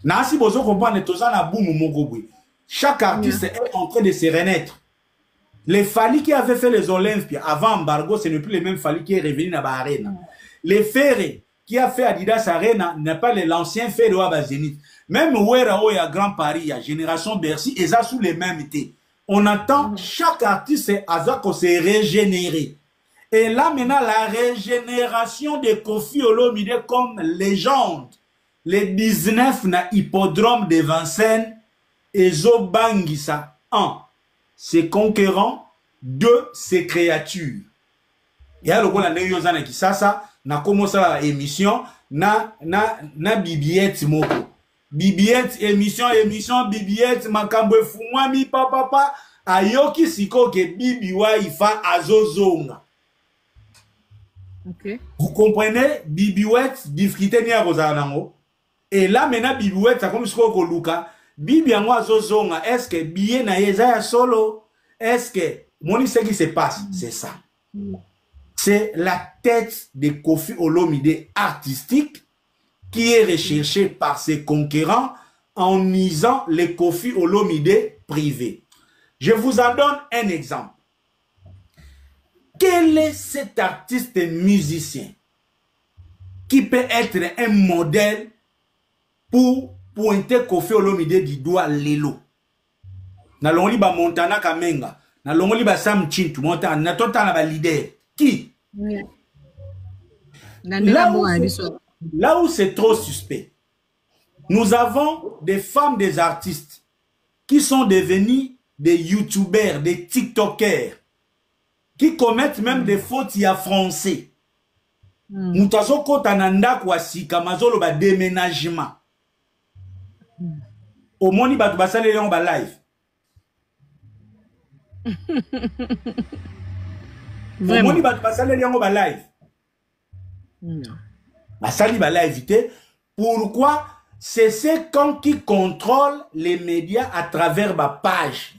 Nasi bozo comprendre tozana boum moko. Chaque artiste est en train de se renaître. Les Fali qui avaient fait les Olympiades avant embargo, ce n'est plus les mêmes Fali qui est revenu dans la arène. Les Ferré qui a fait Adidas Arena n'est pas l'ancien Ferré à Zénith. Même Ouera Oya Grand Paris, à Génération Bercy, ils sont sous les mêmes idées. On attend chaque artiste à se régénérer. Et là maintenant, la régénération de Kofi Olomide comme légende. Les 19 na hippodrome de Vincennes, Ezo Bangisa 1. Ses conquérants, 2, ses créatures. Et alors, on a eu qui ça, na commencé l'émission, na Bibiette moko. Bibiette, émission, Bibiette, makambo fumwa mi papa, ayoki siko ke Bibiwa ifa azozonga. Ok. Vous comprenez? Bibiette, difficulté ni a rozanango. Et là, maintenant, Bibiette, ça comme ce qu'on Luka. Bibi yango azozonga, est-ce que billet na yeza solo? Est-ce que moni ce qui se passe? C'est ça. C'est la tête de Kofi Olomide artistique qui est recherchée par ses concurrents en misant les Kofi Olomide privés. Je vous en donne un exemple. Quel est cet artiste musicien qui peut être un modèle pour pointer Kofi Olomide du doigt lelo? Na longoli ba Montana Kamenga, na longoli ba Sam Chintu, Montana, na tota na ba leader. Qui? Là où c'est trop suspect, nous avons des femmes, des artistes qui sont devenus des youtubeurs, des tiktokers, qui commettent même des fautes ya français. Moutazo kotananda kwa sika mazolo ba déménagement. Au moni batu basale leon ba live. Au moni batu basale leon ba live. Non. Basali ba live vite. Pourquoi? C'est ces camps qui contrôlent les médias à travers ma page.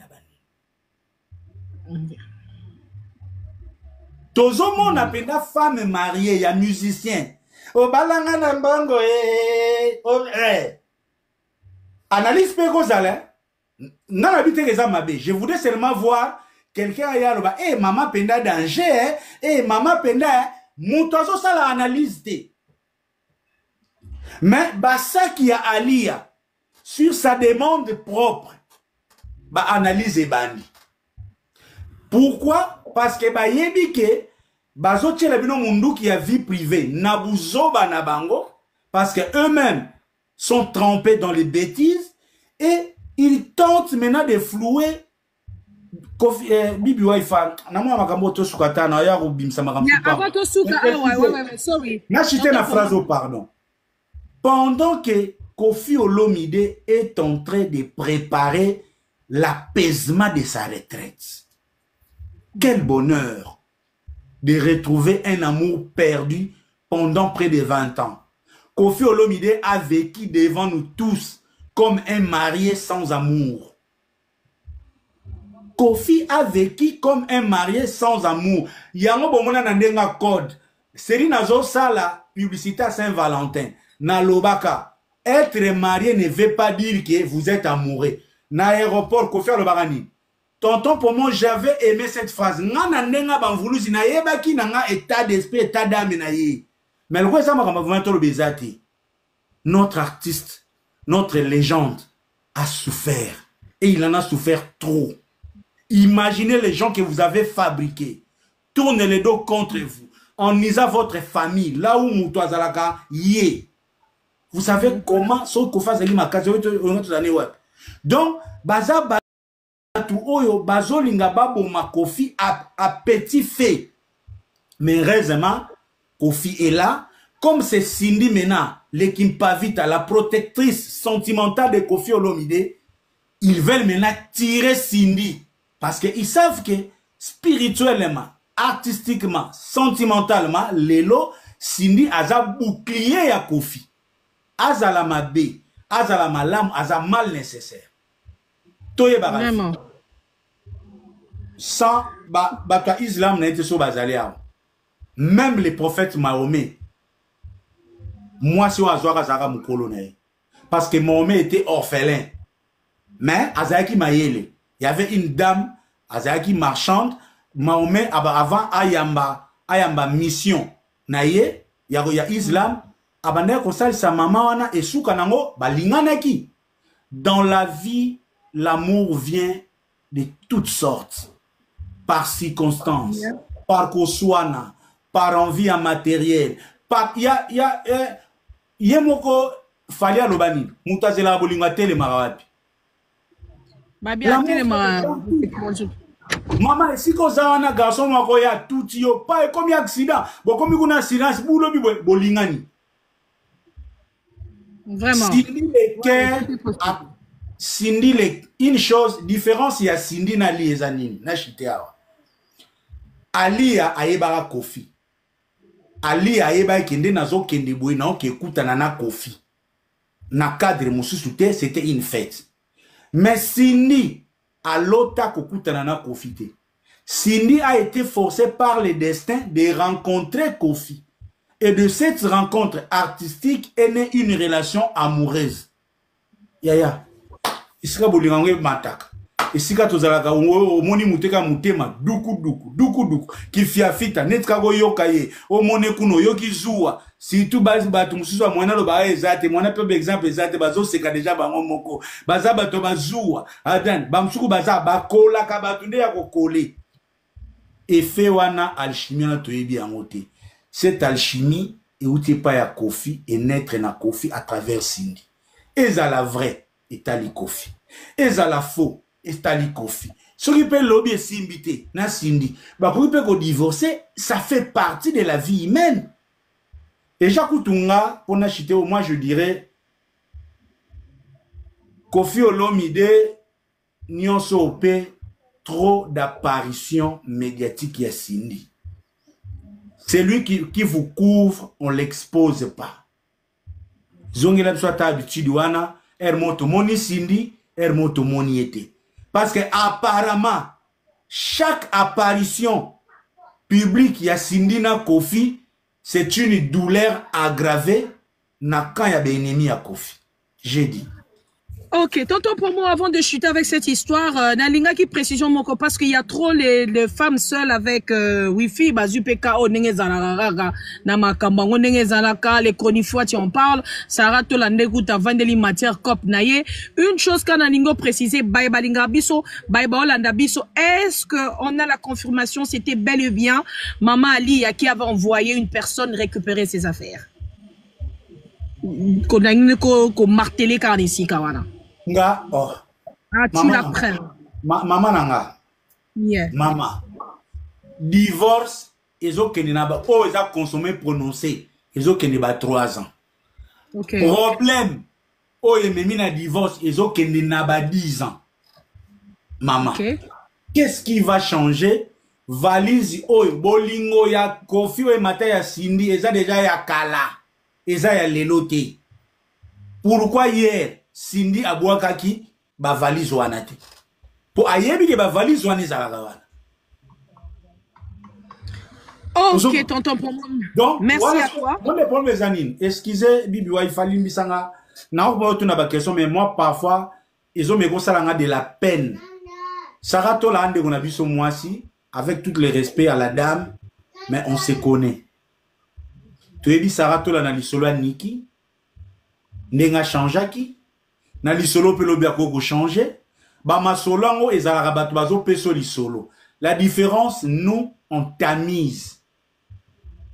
Tozo mon apenda femme mariée, ya musicien. O balanga na mbango analyse pe kozala. N'a habité que ça mabe. Je voudrais seulement voir quelqu'un ailleurs ba maman penda danger maman penda mutozo ça la analyse de. Mais ça qui a alia sur sa demande propre ba analyse et bandi. Pourquoi? Parce que ba yebike bazo tchela bino mundu qui a vie privée na buzoba na bango parce que eux-mêmes sont trempés dans les bêtises et ils tentent maintenant de flouer Bibi Waifa na mwa makambo to sukata na ya rubimsa makambo. Avant to suka ouais sorry. Na chité na phrase au pardon. Pendant que Kofi Olomide est en train de préparer l'apaisement de sa retraite. Quel bonheur de retrouver un amour perdu pendant près de 20 ans. Kofi Olomide a vécu devant nous tous comme un marié sans amour. Kofi a vécu comme un marié sans amour. Yango bomona na ndenga code. Seri nazo sala publicité à Saint-Valentin. Na lobaka. Être marié ne veut pas dire que vous êtes amoureux. Na aéroport Kofi Olomide. Tonton, pour moi, j'avais aimé cette phrase. Nana nenga banvuluzi na yeba ki nanga état d'esprit, état d'âme na ye. Mais le quoi ça m'a vraiment bezati. Notre artiste, notre légende a souffert. Et il en a souffert trop. Imaginez les gens que vous avez fabriqués. Tournez les dos contre vous. En misant votre famille. Là où Moutouazalaka yé. Vous savez comment ce qu'on fait ma case. Donc, baza oyo bazolinga baboma Kofi à petit fait. Mais heureusement, Kofi est là. Comme c'est Cindy maintenant, les Kimpavita, la protectrice sentimentale de Kofi Olomide, ils veulent maintenant tirer Cindy. Parce qu'ils savent que spirituellement, artistiquement, sentimentalement, Lelo, Cindy a un bouclier à Kofi. Azala mabe, azala malam, azala mal nécessaire. Toye barafi. Vraiment. Sans, islam n'a été sur bazalia. Même les prophètes Mahomet, moi, si on a joué à Zara Moukolone, parce que Mahomet était orphelin. Mais, Azaki Mayele, il y avait une dame, Azaki marchande, Mahomet, avant Ayamba mission, Naye, il y a islam, Abandé Kosal, sa maman, wana, et Soukanango, Balinganaki. Dans la vie, l'amour vient de toutes sortes, par circonstances, par koswana, par envie en matériel, par, Yemoko Falia Lobani, Moutazela Bolinga Tele Marawapi. Maman, si ko zawana garçon mako ya tout yo, pas comme accident, bon comme kuna silence boulo bi bolingani. Vraiment. Cindy le une chose différence il y a Cindy na liezanini na chiteawa. Ali a ayebara Kofi. Ali ayeba kende nazo kende boy na ke kutana na Kofi. Na cadre mususu c'était une fête. Mais Cindy a l'ota kokutana na Kofi te. Cindy a été forcée par le destin de rencontrer Kofi. Et de cette rencontre artistique est née une relation amoureuse. Yaya. Isika bolingangwe mataka. Isika tozalaka omoni muteka mutema duku. Kifia fita netka go yokaye. Omone kuno yoki zuwa. Si tu batu mususu mwana lo ba ezate mwana pe exemple ezate bazo seka deja bango moko. Baza bato bazuwa. Adan bamsuku baza bakola ka batu nde ya kokole. Effet wana alchimie na toyebi yango te. Cette alchimie est outil pas ya Kofi et naître na Kofi à travers Cindy. Et à la vraie est ali Kofi. Et à la faux est ali Kofi. Ce qui peut lobby simbité na Cindy. Bah pour peut divorcer, ça fait partie de la vie humaine. Et Jacques Tunga pour n'acheter au moins je dirais Kofi Olomide nyonso opé trop d'apparitions médiatiques ya Cindy. C'est lui qui vous couvre, on ne l'expose pas. Zongela soit habitude wana, ermoto moni Cindy, ermoto moni été. Parce que apparemment, chaque apparition publique ya Cindy na Kofi, c'est une douleur aggravée na quand y a des ennemis à Kofi. J'ai dit. Ok, tonton, pour moi, avant de chuter avec cette histoire, Nalinga qui précision moko parce qu'il y a trop les femmes seules avec Wi-Fi, bazupeka nenge zalaka na makambango nenge zalaka les chronifois tu en parles, Sarah to la ndekuta vandeli matière cop naye. Une chose quand Nalingo précisé, Baïba Linga biso, Baïba Olanda biso, est-ce que on a la confirmation c'était bel et bien Maman Ali qui avait envoyé une personne récupérer ses affaires? Ko martelé car ici kawana. Nga, oh. Ah, tu l'apprends. Maman nanga. Yeah. Maman. Divorce, ils ont consommé prononcé. Ils ont 3 ans. Okay. Problème. Oh, ils ont divorce, ils ont 10 ans. Maman. Okay. Qu'est-ce qui va changer? Valise, oh, bolingo ya Kofi, oh, mata ya Cindy, ils ont déjà ya kala. Ils ont ya lelote. Pourquoi hier? Cindy abouakaki ba valise wanate. Pour ayebi ke ba valise wane zalaka. Ok, tonton pour moi. Donc, merci voilà, à toi. Moi, les problèmes des anines. Excusez, Bibi, il fallait me sanga. Non, pas tout na question, mais moi, parfois, ils ont me salanga de la peine. Sarah Tola, ande on a vu ce mois-ci, avec tout le respect à la dame, mais on se connaît. Tu as dit Sarah Tola na lisolo Niki, nenga changeaki. Na lisolo pe lobi akoko changer ba masolango ezalaka bato bazo peso lisolo. La différence, nous on tamise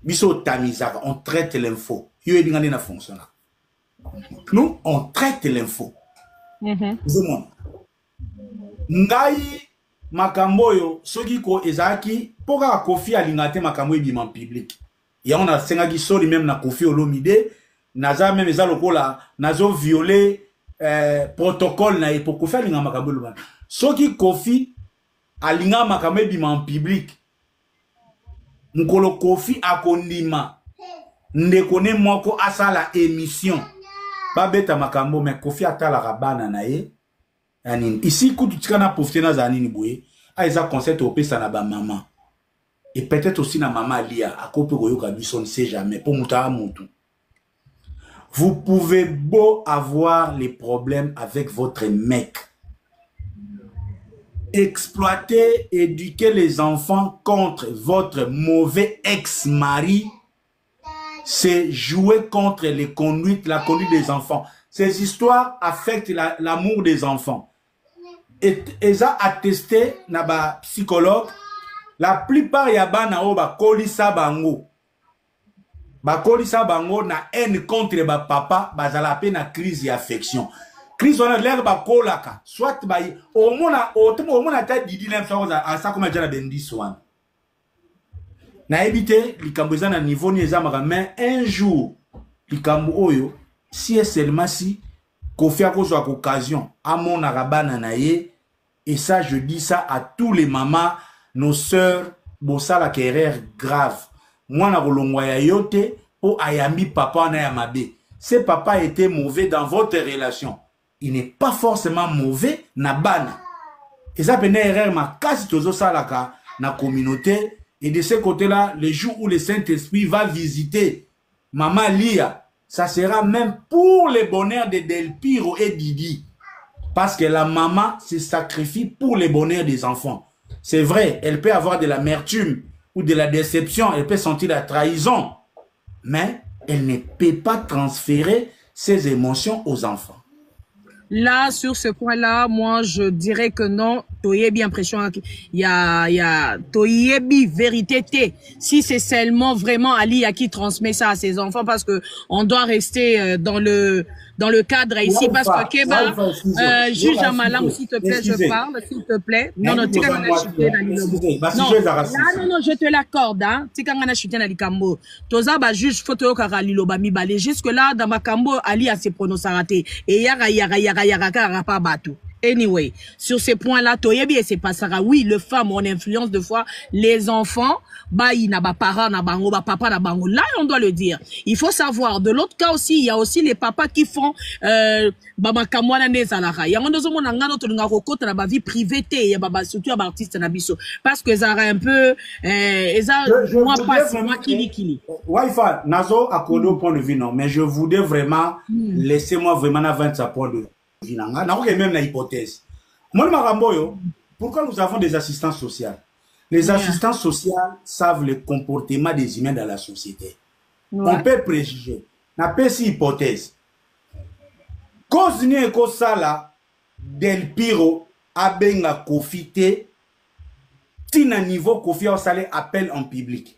biso tamizaka, on traite l'info. Yo edingane na fonctionne. Nous on traite l'info. Ngai makambo yo soki ko ezaki poka Kofi alingate makambo ebima public. Ya on a sengaki soli même na Kofi Olomide naza même eza lokola nazo violer protocole na pour Kofi alinga makambo lobana soki Kofi alinga makambo bima en public mukolo Kofi akondima ndekone moko asala émission babeta makambo mais Kofi atala rabana na ye yani ici kutu tikana profiter na zanini boye aiza concept opesa na ba maman et peut-être aussi na maman lia akope koyoka biso ne sait jamais pour muta mutu. Vous pouvez beau avoir les problèmes avec votre mec, exploiter, éduquer les enfants contre votre mauvais ex-mari, c'est jouer contre les conduites, la conduite des enfants. Ces histoires affectent l'amour des enfants. Et ça attesté na ba psychologue, la plupart yaba na oba kolisa bango. Bakolisa bango na haine contre ba papa bazala pe na crise d'affection. Crise on a l'air ba kolaka soit ba au mona ta didi na froza asa comme jana bendi swan. Na éviter likamboza na niveau ni ezamaka mais un jour likambo oyo si seulement si Kofi akozwa occasion à mon arabana na ye et ça je dis ça à tous les mamans nos sœurs bossa la carrière grave. Moi na kolongwa ya yote pour ayambi papa na ya mabe. Ce papa était mauvais dans votre relation. Il n'est pas forcément mauvais na bana. Et ça pene erreur ma kasi tozo salaka na communauté et de ce côté-là, le jour où le Saint-Esprit va visiter Maman Lia, ça sera même pour le bonheur de Del Piro et Didi. Parce que la maman se sacrifie pour le bonheur des enfants. C'est vrai, elle peut avoir de l'amertume ou de la déception, elle peut sentir la trahison, mais elle ne peut pas transférer ses émotions aux enfants. Là, sur ce point-là, moi, je dirais que non. Toyebi impression, il y a Toyebi vérité T. Si c'est seulement vraiment Ali à qui transmet ça à ses enfants, parce que on doit rester dans le cadre ici, parce que Keba, juge Amalam, s'il te plaît, je parle, s'il te plaît. Non, non, tu non, je te l'accorde, hein. Tu quand chuté dans Likambo. Toza, juge photo Karalilo, mi balé. Jusque là, dans ma Kambo, Ali a ses prononcés ratés. Et yara pas batou. Anyway, sur ces points-là, Toyebi et c'est pas ça. Oui, le femme, on influence de fois les enfants. Il n'a pas parents, n'a bango, papa, n'a bango. Là, on doit le dire. Il faut savoir. De l'autre cas aussi, il y a aussi les papas qui font, baba kamwana nezalara. Il y a un autre monde, on a notre na vie privée, il y a surtout un artiste nabiso. Parce que ça a un peu, moi pas, moi kili. Waifa, nazo accordé au point de vue, non. Mais je voudrais vraiment, laissez-moi vraiment avant sa point de vue. Même la hypothèse. Pourquoi nous avons des assistants sociaux? Les assistants sociaux savent le comportement des humains dans la société. On peut préjuger. On peut si hypothèse. Cause ni eko sala Del Piro abenga Kofi te tina niveau Kofi a salé appel en public.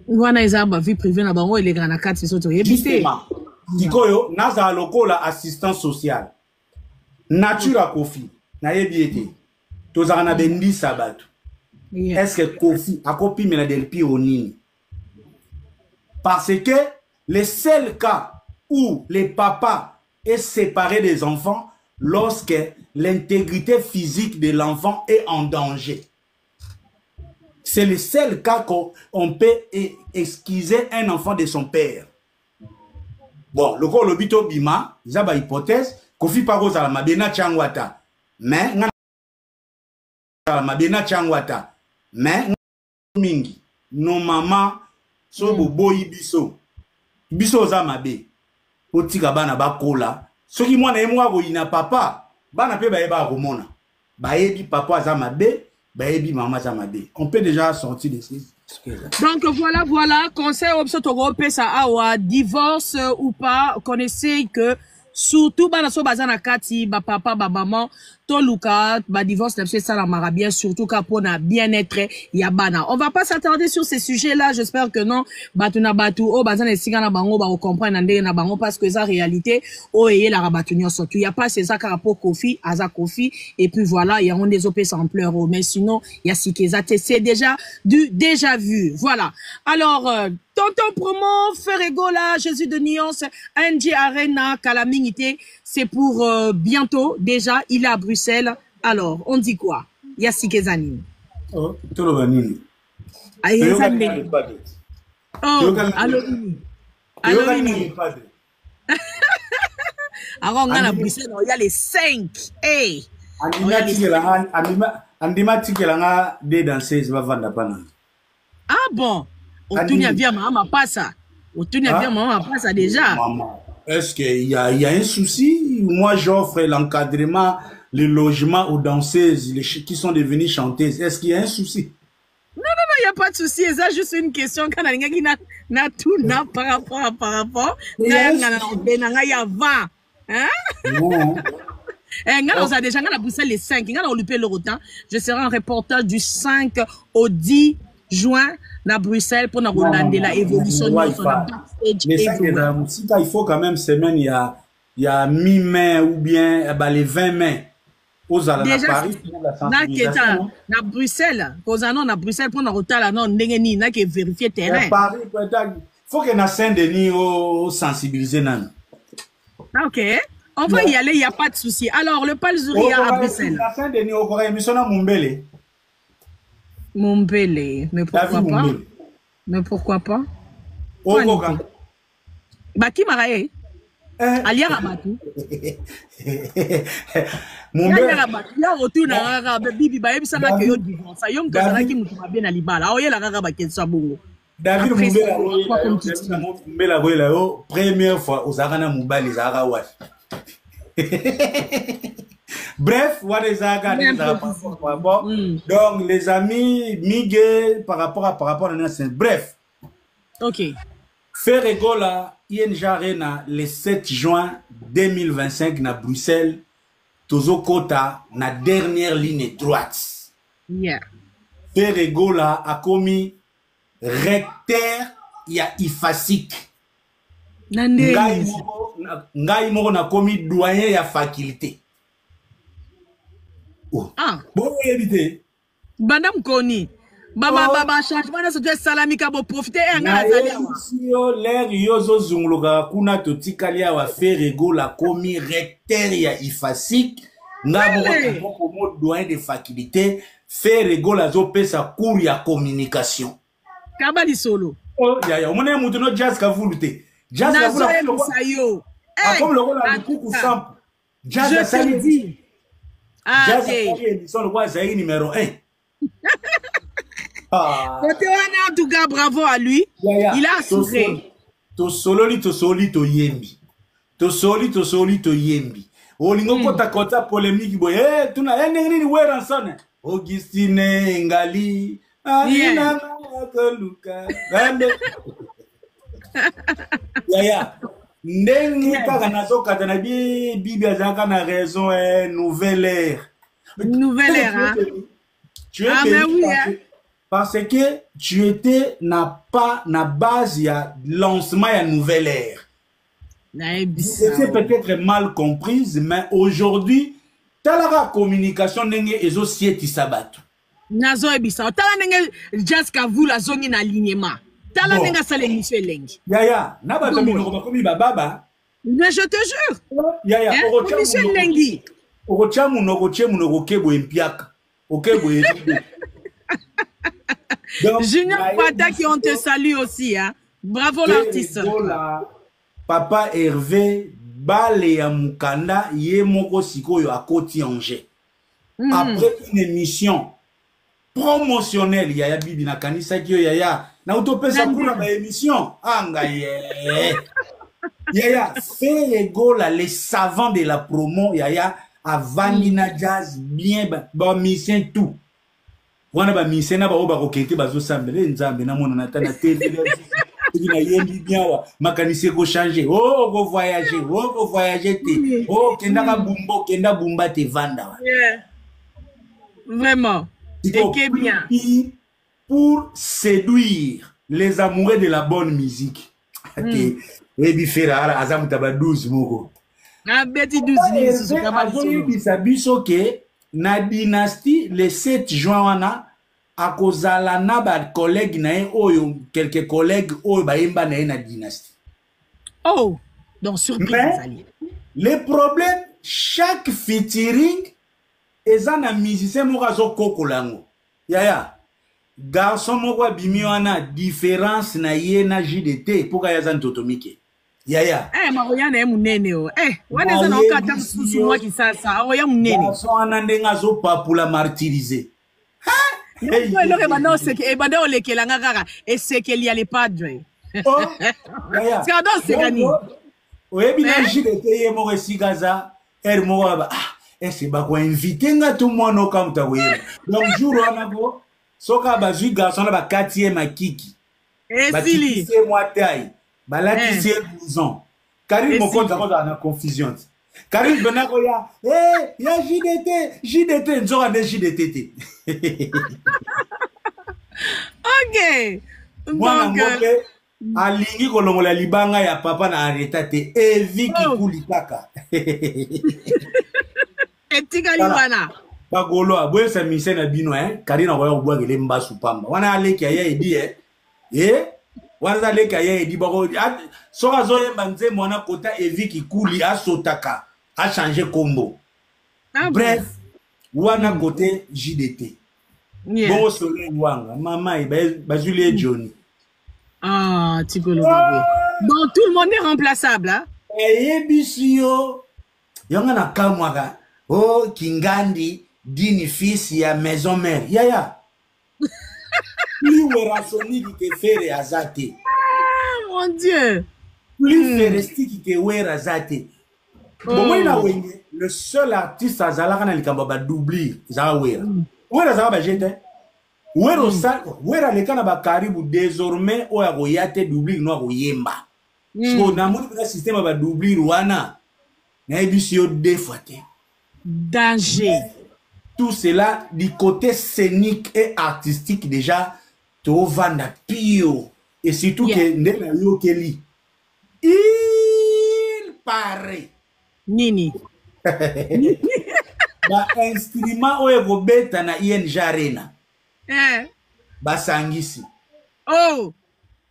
Wana ezaba vie privée na bango il est grand na 4 c'est auto yebité. Dikoyo naza lokola assistant social. Nature Kofi na yebiete. Tozaka na bendi sabatu. Est-ce que Kofi a copié mais la Del Piro nini? Parce que le seul cas où les papas est séparé des enfants lorsque l'intégrité physique de l'enfant est en danger. C'est le seul cas qu'on peut excuser un enfant de son père. Bon, le cas l'obito bima, il y a une hypothèse, Kofi Paro la mabena changwata. Mais, mabena changwata. Mais, mingi, nos mamans, so boboyi biso. Biso za mabe. Otika bana bakola. Soki mwana emwa ko ina papa, bana pe ba romona. Baebi papa za mabe. On peut déjà sortir de ces... Donc voilà, conseil ça awa, divorce ou pas, connaissez que surtout bana so bazana kati ba papa ba maman to luka ba divorce na ça la mara bien surtout ka pona bien-être ya bana. On va pas s'attarder sur ces sujets là, j'espère que non batuna batu o bazana esinga na bango ba comprendre ndenge na bango parce que ça réalité o eye la rabatunyo surtout y a pas cesaka pour Kofi aza Kofi et puis voilà il y a on des OP sans pleurs mais sinon il y a Sikeza c'est déjà du déjà vu. Voilà. Alors Tonton Promo, Ferregola, Jésus de Nuance, NG Arena, Calamité, c'est pour bientôt. Déjà, il est à Bruxelles. Alors, on dit quoi? Yassi Kezani. Oh, tout le monde. Oh, Halloween. Halloween. Alors, on a à Bruxelles, il y a les 5. Hey! Andima tikelanga des danseuses va vendre pas. Ah bon? Otunia via maman passa. Otunia via maman passa déjà. Est-ce qu'il y a un souci? Moi, j'offre l'encadrement, le logement aux danseuses qui sont devenues chanteuses. Est-ce qu'il y a un souci? Non, il n'y a pas de souci. C'est juste une question. Quand on a tout par rapport. Il y a non. On a déjà Bruxelles les 5. On a loupé le retard. Je serai en reportage du 5 au 10 juin à Bruxelles pour nous regarder la évolution de notre backstage. Mais ça, il faut quand même semaine, il y a mi-mai ou bien les 20 mai. Aux à Paris, na Bruxelles, na Bruxelles pour nous retarder non ndengeni na que vérifier terrain. Paris, faut que na Saint-Denis au sensibiliser nan. OK. On va y aller, il n'y a pas de souci. Alors, le Palzuria à Bruxelles. Na Saint-Denis au Corée, mais son Mumbele. Mumbele, mais pourquoi pas? Mais pourquoi pas? Ogoga. Baki marae. Alia rabatu. Mumbele. Ya rabatu. Ya retourna raga bibi ba yebisa na ke yo divorce. Yo mkazana ki mutu mabe na libala. Oye la raga ba kensa bongo. David Mumbele Mumbele yo première fois aux Arana Mubali Zara wa. Bref, donc les amis, Miguel par rapport à la bref. Ok. Ferregola, ING Arena, le 7 juin 2025 à Bruxelles, Tozo Kota, na dernière ligne droite. Yeah. Ferregola a commis recteur, il y a ifasik. Ngai moko na commis doyen ya faculté. Ah. Bon, éviter. Bandam Koni. Baba changement na soto salami ka bo profiter nga azali awa. Sio l'air yozo zunguluka kuna totikalia wa Ferregola komi recteur ya ifasik nga moko mo doyen de faculté Ferregola zo pesa cours ya communication. Kabali solo. Oh ya omone mutu no jazz ka vulute. Jazz ka vulute. Comme le rôle à beaucoup simple. Jazz je te dis. Jazz émission le roi Zaï numéro 1. En tout cas, bravo à lui. Il a assuré. To soli to yembi. To soli to yembi. Olingo kota polémique boye. Tuna nini wera nsone. Augustine Ngali. Alina Luka. Ya. Ndenge kaka nazoka tana bibi azaka na raison nouvelle ère. Nouvelle ère hein. Tu es parce que tu étais pas na base ya lancement ya nouvelle ère. C'était peut-être mal comprise mais aujourd'hui talara communication ndenge ezo sieti sabatu. Nazo ebisa tala ndenge Jessica vous la zone na alignement. Tala nenga sale monsieur lengi. Ya, na ba tamino ko komi baba. Mais je te jure. Ya, monsieur lengi. Okocha munoko kebo empiaka. Okebo edi. Junior Pata qui on te salue aussi hein. Bravo l'artiste. Papa Hervé Bale ya Mukanda ye moko sikoyo akoti Angers. Après une émission promotionnelle ya bibi na kanisa kiyo ya na utopesa kuna ba émission anga ya Ferregola les savants de la promo ya Avanina Jazz bien ba mission tout wana ba mission na ba okete bazo sambele nzambe na mona na tana tele Il na yendi bien wa makanisi ko changer. Oh go voyager te. Oh kenda ka bumbo kenda bumba te vanda. Yeah. Vraiment. Et que bien. Pour séduire les amoureux de la bonne musique. Ebi fera azam taba 12 moko. Ah beti 12 biso ke na dynastie le 7 juin wana akozala na ba collègue na oyo quelques collègues oyo ba yemba na na dynastie. Oh, donc surprise. Le problème chaque featuring eza na musicien moko azokokolango. Yaya garçon moko bimi wana différence na ye na JDT pour kaya za ntotomike. Yaya maroyana e munene o wana za na okata msusu mwa kisasa oya munene garçon ana ndenga zo papula martyrisé. Loke banda oseke banda olekelanga kaka esekeli ya le padre. Yaya ska don sekani oyebi na JDT ye moko esikaza moko ba ese ba ko inviter nga tout monde okamta we donc jour wana ko soka bazui garçon na ba 4e kiki sili c'est moi taille balaki c'est 12 ans Karim moko za na confusion Karim benako ya ya JDT nzoka de JDT. OK mwana ngobe alingi kolongola libanga ya papa na arrêta te eviki kulikaka etika libana bagolo aboye sa mise na bino Karina koya obwagele mbasu pamba wana aleki ya edi wana aleki ya edi bako soka zoyemba nze mwana kota eviki kuli asotaka a changer combo. Bref wana côté JDT bon soleil wanga mama bazuli Johnny. Ah, Tigolo bébé. Donc tout le monde est remplaçable, hein? Bisio. Yonga na kamwaga. Oh, Kingandi, dini fils ya maison mère. Yaya. Plus werasoni qui te fait azate. Ah, mon Dieu. Plus feresti qui te wera zate. Bon, moi, le seul artiste à Zalaka na likamba ba doubler. Za wera. Wera za ba jete. Wera lekana ba karibu désormais oya koyate doublir no koyemba. So na moni ba système ba doublir wana na ebisio deux fois te. Danger. Tout cela du côté scénique et artistique déjà to vanda pio et surtout que ndena yo keli. Il paraît Nini. Ba instrument oya ko beta na ING Arena. Basangisi. Oh.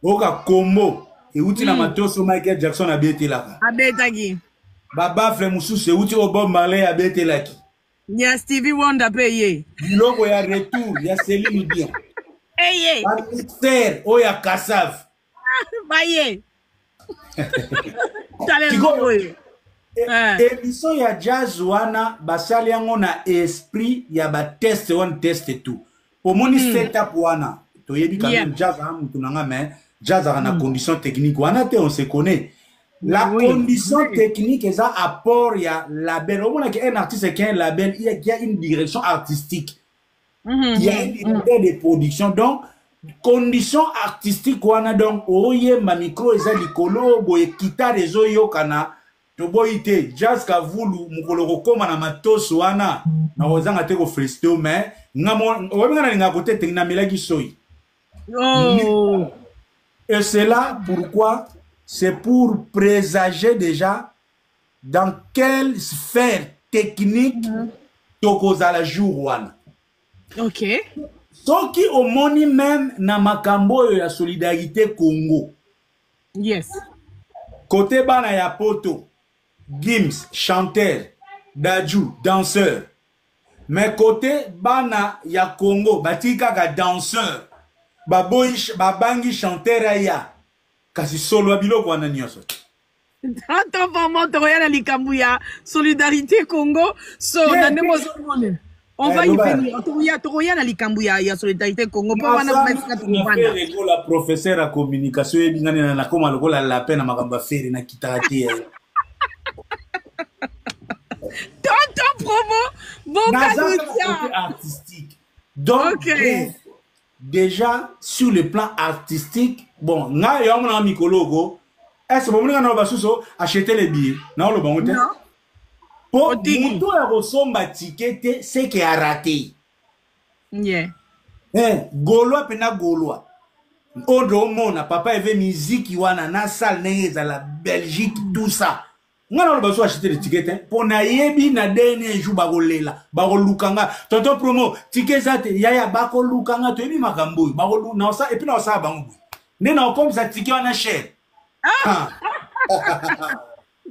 Oka combo. E uti na matoso Michael Jackson abete laka. Abetagi. Baba frère mususu e uti o Bob Marley abete laki. Ya Stevie Wonder payé. Biloko ya retour ya Céline Dion. Eye. Ba mixer o ya Kassav. Baye. Émission ya jazz wana basali yango na esprit ya ba test one test tout. Omoni setup wana to yebi quand même jazz am tunanga mais jazz a na condition technique wana te on se connaît la condition technique est à apport ya label omona que un artiste qui a un label il y a une direction artistique il y a une direction de production donc condition artistique wana donc oye ma micro eza likolo boye guitare ezo yokana to boyite jazz ka vulu mukolo kokoma na matoso wana na ozanga te ko freestyle mais ngamo wabingana nga côté technique na melaki soyi. Oh. Et c'est là pourquoi c'est pour présager déjà dans quelle sphère technique tokoza la jour wana. OK. Soki omoni même na makambo ya solidarité Congo. Yes. Côté bana ya poto, Gims chanteur, Dadju danseur. Mais côté bana ya Congo, batika ka danseur. Babangi chanteur aya. Kasi solo biloko wana nyoso. Attends vraiment Toroya likambuya solidarité Congo so na ndemo zomone. On va y venir. Toroya na likambuya ya solidarité Congo pour wana mesika tukubanda. La professeur à communication et bingana na koma lokola la peine na makamba fere na kitati. Tonton promo bon cadeau artistique. Donc déjà sur le plan artistique, bon, nga yo mona mikolo est-ce que vous avez acheter les billets? Non, le bon Non. pour mutu ya kosomba ticket c'est qui a raté. Yeah. Gaulois pena Gaulois. Odo mona papa avait musique wana na salle neza la Belgique tout ça. Nga na baso acheter les tickets pour na yebi na dernier jour bagolela bagolukanga tonton promo ticket zate yaya bakolukanga to yebi makambo bagolu na ça et puis na ça bango. Ne na comme ça ticket wana cher.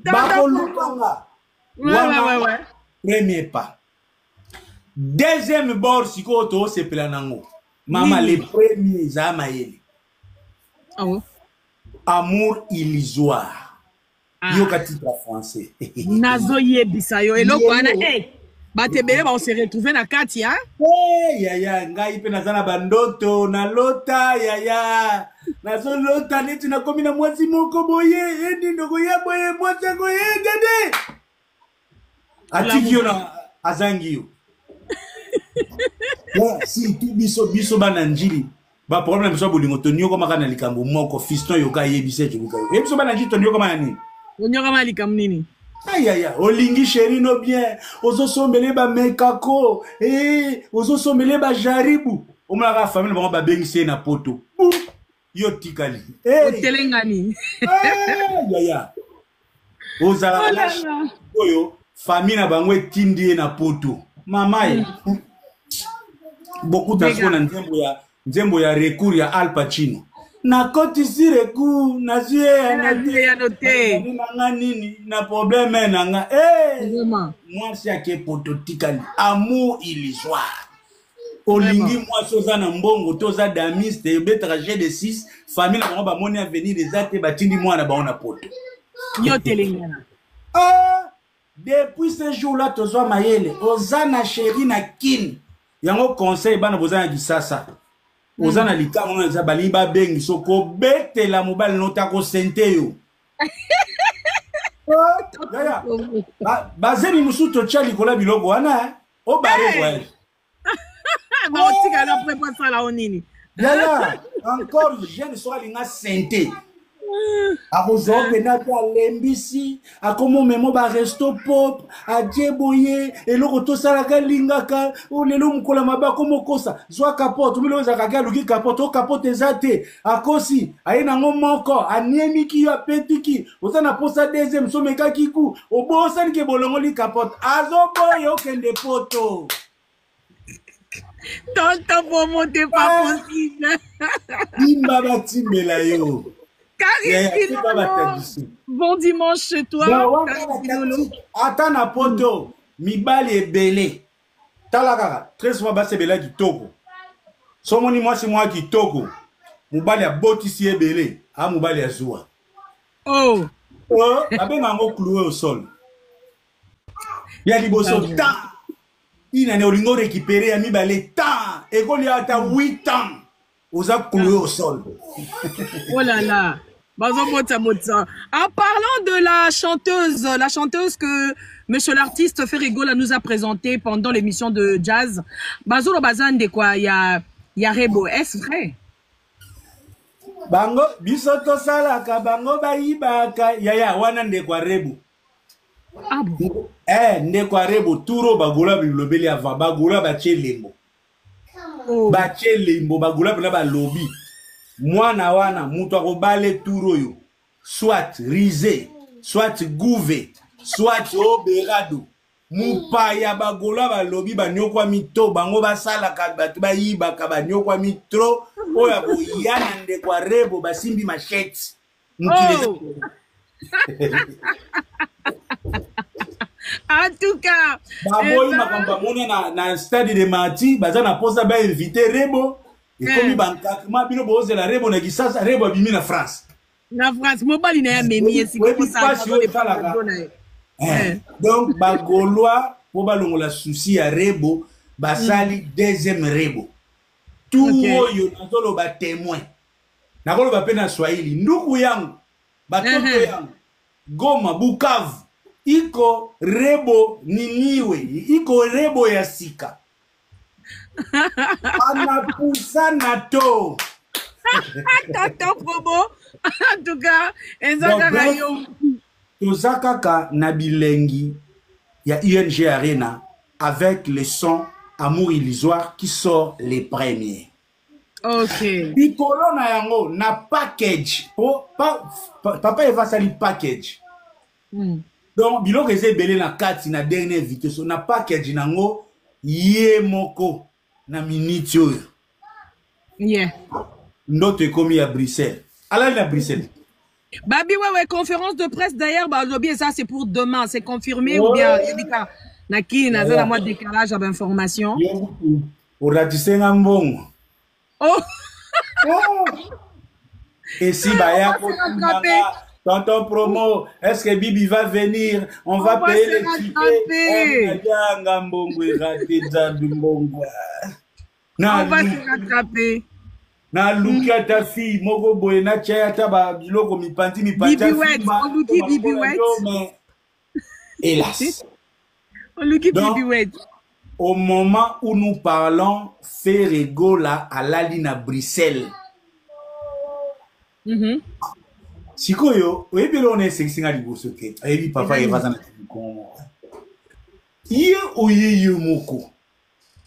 Bakolukanga. Ouais. Premier pas. Deuxième bord sikoto c'est planango. Mama les premiers zamayeli. Ah ouais. Amour illusoire. Yo katita français. Nazo yebisa yo eloko ana batebele ba on se retrouver na kati hein. Yaya ngai pe nazana bandoto na lota yaya. Nazo lota neti na komi na mwasi moko boye endi ndoko ya boye mwasi ko dede. Atiki yo na azangi yo. Si tu biso bananjili ba problème so bolingo tonyo ko makana likambo moko fiston yo ka yebise chubuka yo biso bananjili tonyo ko mani onyo kama likambo nini aya olingi chéri no bien ozo sombele ba mekako ozo sombele ba jaribu omaka famille bango ba bengise na poto yo tikali otelengani yaya ozala oyo famille na bango etindi na poto mamaye beaucoup d'asco na nzembo ya recours ya Al Pacino na koti si recours na zie na noté na nini na problème na nga moi si ake pototikali amour illusoire olingi moi soza na mbongo toza damiste betra G de 6 famille na bango ba moni avenir des ate batindi moi na bango na poto yo telengana depuis ce jour là tozo mayele ozana chéri na kin yango conseil bana bozana kisasa ozana likamo na za bali ba bengi soko betela mobile nota ko sente yo yaya bazemi musuto chali kola biloko wana o bare ouais ba otika na prépa sala onini yaya encore jeune so alinga sente akozo pena ta lembisi akomo memo ba resto pop adjeboye eloko to sala ka lingaka o lelo mukola mabako mokosa zwa capote milo za kaga luki capote o capote ezate akosi aina ngomoko aniemiki yo petiki ozana posa deuxième someka kiku obosa nke bolongo li capote azoboyo kende poto tonton pour monter pas possible imba batimbela yo. Bon dimanche chez toi. Attends na poto mibali ebele. Talaka très souvent ba sebela kitoko. Somoni moi c'est moi kitoko. Mubali abotisi ebele, a mubali azua. Oh, abenga ngo cloué au sol. Ya liboso ta. Ina ne olingo récupérer ya mibale ta. Ekoli ata 8 ans. Oza cloué au sol. Oh là là. En parlant de la chanteuse que monsieur l'artiste Ferrigola nous a présentée pendant l'émission de jazz, Bazolo Bazan de quoi il y a Rebo, est-ce vrai? Bango bisoto salaka bango baibaka yaya wana nde kwa Rebo. Ah bon? Nde kwa Rebo turo bagola bilobeli ava bagola bachelembo. Bachelembo bagola pena ba lobby. Mwana wana mutu akobale turo yo soit risé soit gouvé soit oberado mupaya bagola balobi banyokwa mito bango basala ka batu bayibaka banyokwa mitro oya boyana nde kwa Rebo basimbi machete en tout cas baboyi makambo mona na stade de Mati bazana posa ba inviter Rebo. Et comme bankakma bino boze la Rebo na kisasa Rebo bimi na France. Na France mobali na ya memi esi ko sa donc bagolois po balongo la souci ya Rebo basali deuxième Rebo. Tout oyo nazolo ba témoin. Nakolo ba pena Swahili nduku yangu batoto yangu Goma Bukavu iko Rebo niniwe iko Rebo ya sika. Anapusa nato. Tonton Promo. En tout cas, Ezaka yo. Tozakaka na bilengi ya ING Arena avec le son Amour illusoire qui sort les premiers. Ok. Bikolo na yango na package. Papa Eva sali package. Donc biloko eze belé na kati na dernière vitesse na package nango ye moko na minute oyo. Yeah. Ndoto ekomi à Bruxelles. Allez à Bruxelles. Babi, ouais, conférence de presse d'ailleurs, bah, ça c'est pour demain, c'est confirmé ou bien il y a des cas. Naki, naza la moitié décalage d'information. Pour ratisser un bon. Oh! Et si Baya Tonton Promo, est-ce que Bibi va venir? On va payer les tickets. On va se rattraper. Na lukia ta fille, moko boye na chaya ta ba biloko mi panti Bibi Wet, on luki Bibi Wet. Hélas. On luki Bibi Wet. Au moment où nous parlons, Ferregola à l'Alina Bruxelles. Sikoyo, oyebi on est sexinga libosoke. Oyebi papa Eva na Kongo. Ye oye moko.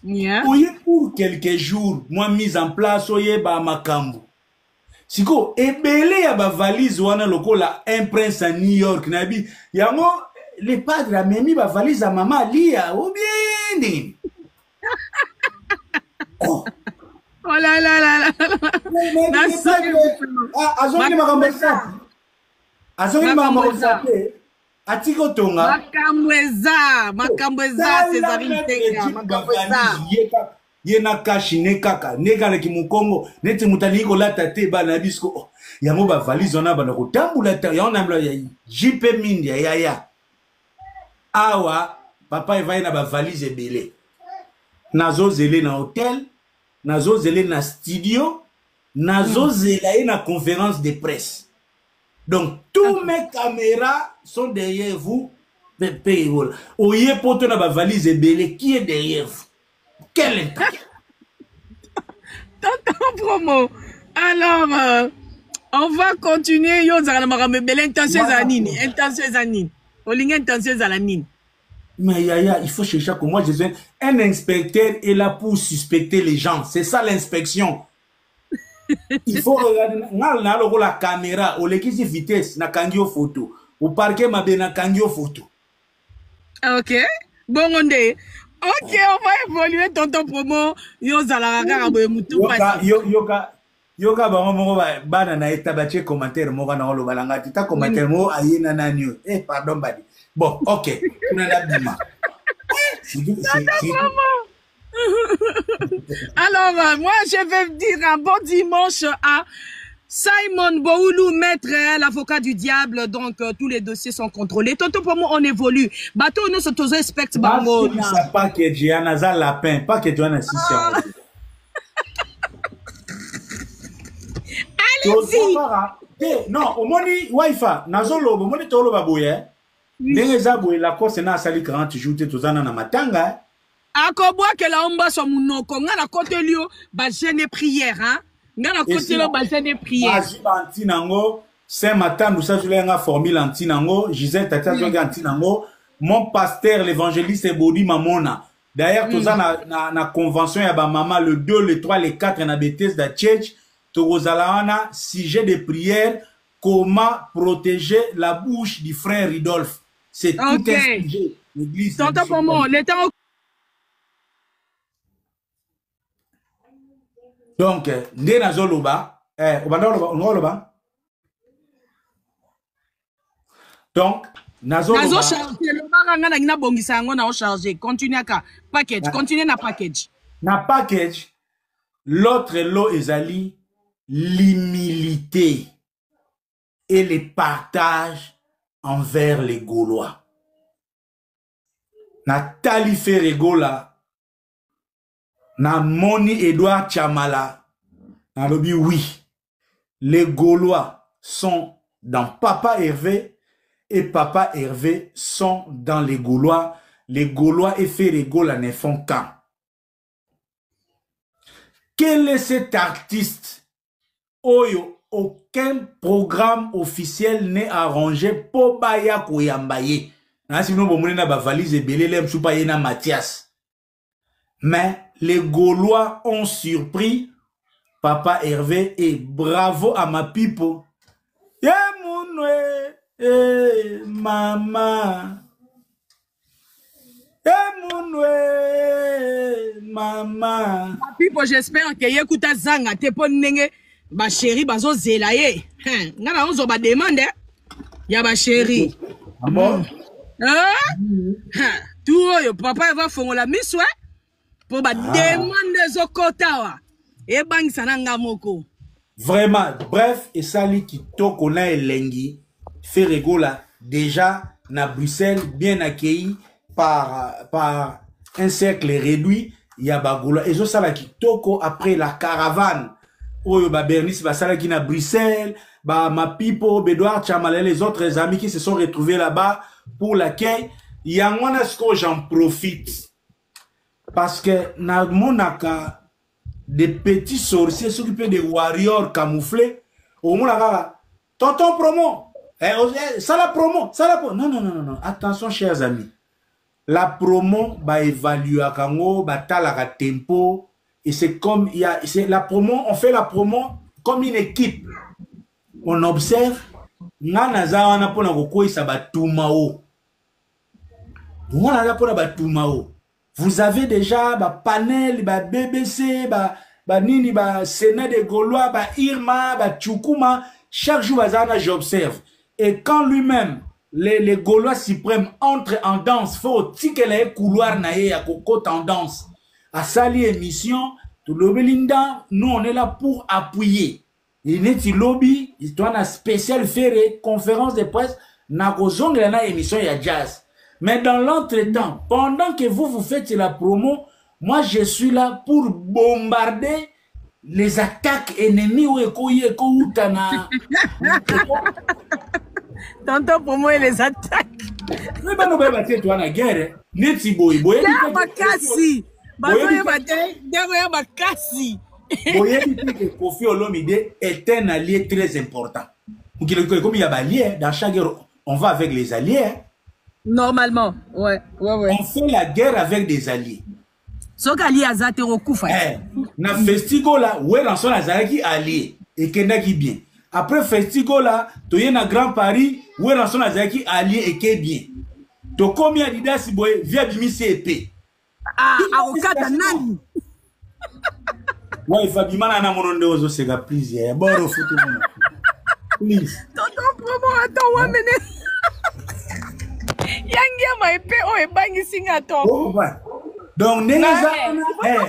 Yeah. Oye pour quelques jours, moi mise en place oye ba makambo. Siko ebele ya ba valise wana lokola un prince à New York nabi. Yango les padres a mis ba valise à maman lia ou bien. Oh là là là là. Azongi makambo ça. Azongi makambo ça. Atiko tonga Makambweza Césarine Tenga Makambweza yena kashi ne kaka neka le kimukongo neti mutali ko lata te bana bisko yango ba valise ona bana ko tambula ta ya ona mla ya JP Mindia ya awa papa Eva na ba valise belé nazo zele na hôtel nazo zele na studio nazo zela na conférence de presse. Donc, tous mes caméras sont derrière vous. Oye poto na ba valise belé, qui est derrière vous? Quel est Tonton Promo. Alors, on va continuer. Yo zala makambe belé intention zanini, intention zanini. Olinga intention zanini. Mais Yaya, il faut chercher que moi je suis un inspecteur est là pour suspecter les gens. C'est ça l'inspection. Il faut regarder la caméra, au l'équipe vitesse, na kangio photo, au parquet ma na kangio photo. Ok, bon on est. Ok, on va évoluer tonton Promo. Yo zalaraga boye mutu pasi. Yoka ba mo ba na etabache commentaire mo kana lo balanga ta commentaire mo ayena nani. Pardon badi. Bon, ok, on a la bima. Alors, moi, je vais dire un bon dimanche à Simon Boulou, maître, l'avocat du diable. Donc, tous les dossiers sont contrôlés. Tonton, pour moi, on évolue. Bateau, nous, c'est tous respect. Bango. Pas que Diana a lapin, pas que Diana si allez-y. Non, au moni, Wi-Fi, Nazolo, au moni, tolo babouye. Ndenge zabouye, la course n'a sali 40 jours, tozana na matanga. Akobwa ke la omba so munoko nga na côté lio ba jeune prière hein nga na côté lo ba jeune prière antinango Saint Matin nous ça nga formule antinango Gisèle tata antinango mon pasteur l'évangéliste Ebodi Mamona d'ailleurs tout ça na convention ya ba mama le 2 le 3 le 4 na Bethesda Church tozala sujet de prière comment protéger la bouche du frère Ridolphe c'est tout un sujet l'église tonton pour moi le temps. Donc, ndé nazoloba, obanda. Donc, nazoloba. Chargé, le baranga na ngina bongisa ngo na o chargé. Continue aka package, continue na package. Na package, l'autre lot ezali l'humilité et le partage envers les Gaulois. Na tali Ferregola. Na moni Edouard Chamala, na lobi oui, les Gaulois sont dans Papa Hervé et Papa Hervé sont dans les Gaulois et Ferregola ne font qu'un. quel est cet artiste? Oyo, aucun programme officiel n'est arrangé pour Baya Koyambaye. Sinon, vous avez une valise et belé, Mathias. Mais les Gaulois ont surpris Papa Hervé et bravo à ma pipo. Maman. Maman. Pipo, j'espère que Yekuta Zanga te pon nenge ba chéri bazo zelaye. Ngana onzo ba demande ya ba chéri. Ah bon? Tout yo papa va fongola miswe pour ba demande zokotawa. E bang sananga moko. Vraiment, bref, et sali qui toko na elengi fait rigola déjà na Bruxelles bien accueilli par un cercle réduit. Il y a Bagoula. Et ça, ça qui toko après la caravane. Oyo ba Bernice, ba sala qui na Bruxelles, ba ma pipo, Bédouard Chamalé, les autres amis qui se sont retrouvés là-bas pour l'accueil. Il y a moi ce que j'en profite. Parce que na monaka des petits sorciers s'occuper des warriors camouflés. Au moins tonton promo. Ça la promo, ça la promo. Non. Attention chers amis. La promo va évaluer à Kango, va talaka tempo. Et c'est comme, c'est la promo, on fait la promo comme une équipe. On observe, vous avez déjà ba panel, ba BBC, ba nini, ba Sénat des Gaulois, ba Irma, ba Tchoukouma. Chaque jour, j'observe. Et quand lui-même, les Gaulois suprêmes entrent en danse, faut-il que les couloirs naïe à coco tendance. À sali émission, tout le Belinda, nous on est là pour appuyer. Il est lobby, il doit une spéciale faire conférence de presse, na kozong la émission ya jazz. Mais dans l'entretemps, pendant que vous faites la promo, moi je suis là pour bombarder les attaques ennemies ou ekoutana. Tantôt pour moi les attaques. Mais pas nous battre toi na guerre. Neti boy. Ya bakasi. Bazoye bate, ya bakasi. Boye que Kofi Olomide est un allié très important. Comme il y a alliés dans chaque guerre, on va avec les alliés. Normalement, ouais. On fait la guerre avec des alliés. So kali azate rokufa. Na festigo là, ouais dans son azaki allié et kenda qui bien. Après festigo là, to y na Grand Paris, ouais dans son azaki allié et qui bien. To combien Adidas boy via bimisi épée. Okata nani? Ouais, Fabimana na monondo ozo sega please. Boro futu mono. Please. Tonton promo attends wa mene. Yangia ma épée o e bangi singa to. Oh ouais. Donc neza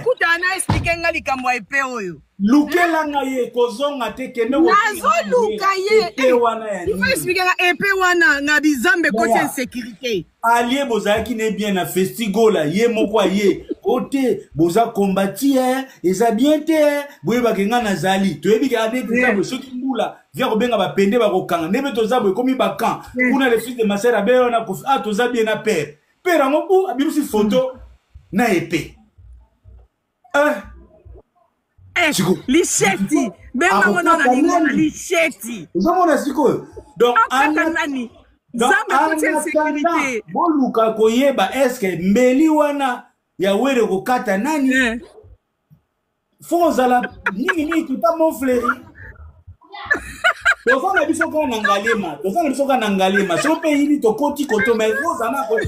kutana expliquer nga likambo épée oyo. Lukela nga ye kozonga te kende wo. Nazo luka ye. Épée wana ya. Il faut expliquer nga épée wana na bizambe côté insécurité. Allié bozaki ne bien na festigo la ye moko ye. Côté boza combati eza bien te boye bakenga na zali. Toyebi ka ade bizambe soki mbula via kobenga ba pende ba kokanga. Nebe tozabo komi bakan. Kuna le fils de ma sœur abelo na kofi toza bien na père. Père ngo abirusi photo na épée. Licheti. Benga mona na lingona licheti. Zomona siko. Donc nani. Zambe côté sécurité. Boluka koyeba eske mbeli wana ya were kokata nani? Fonzala nini tuta mon fléri. Toza na biso ko na ngalema. So pe yini to koti koto mais fonzana ko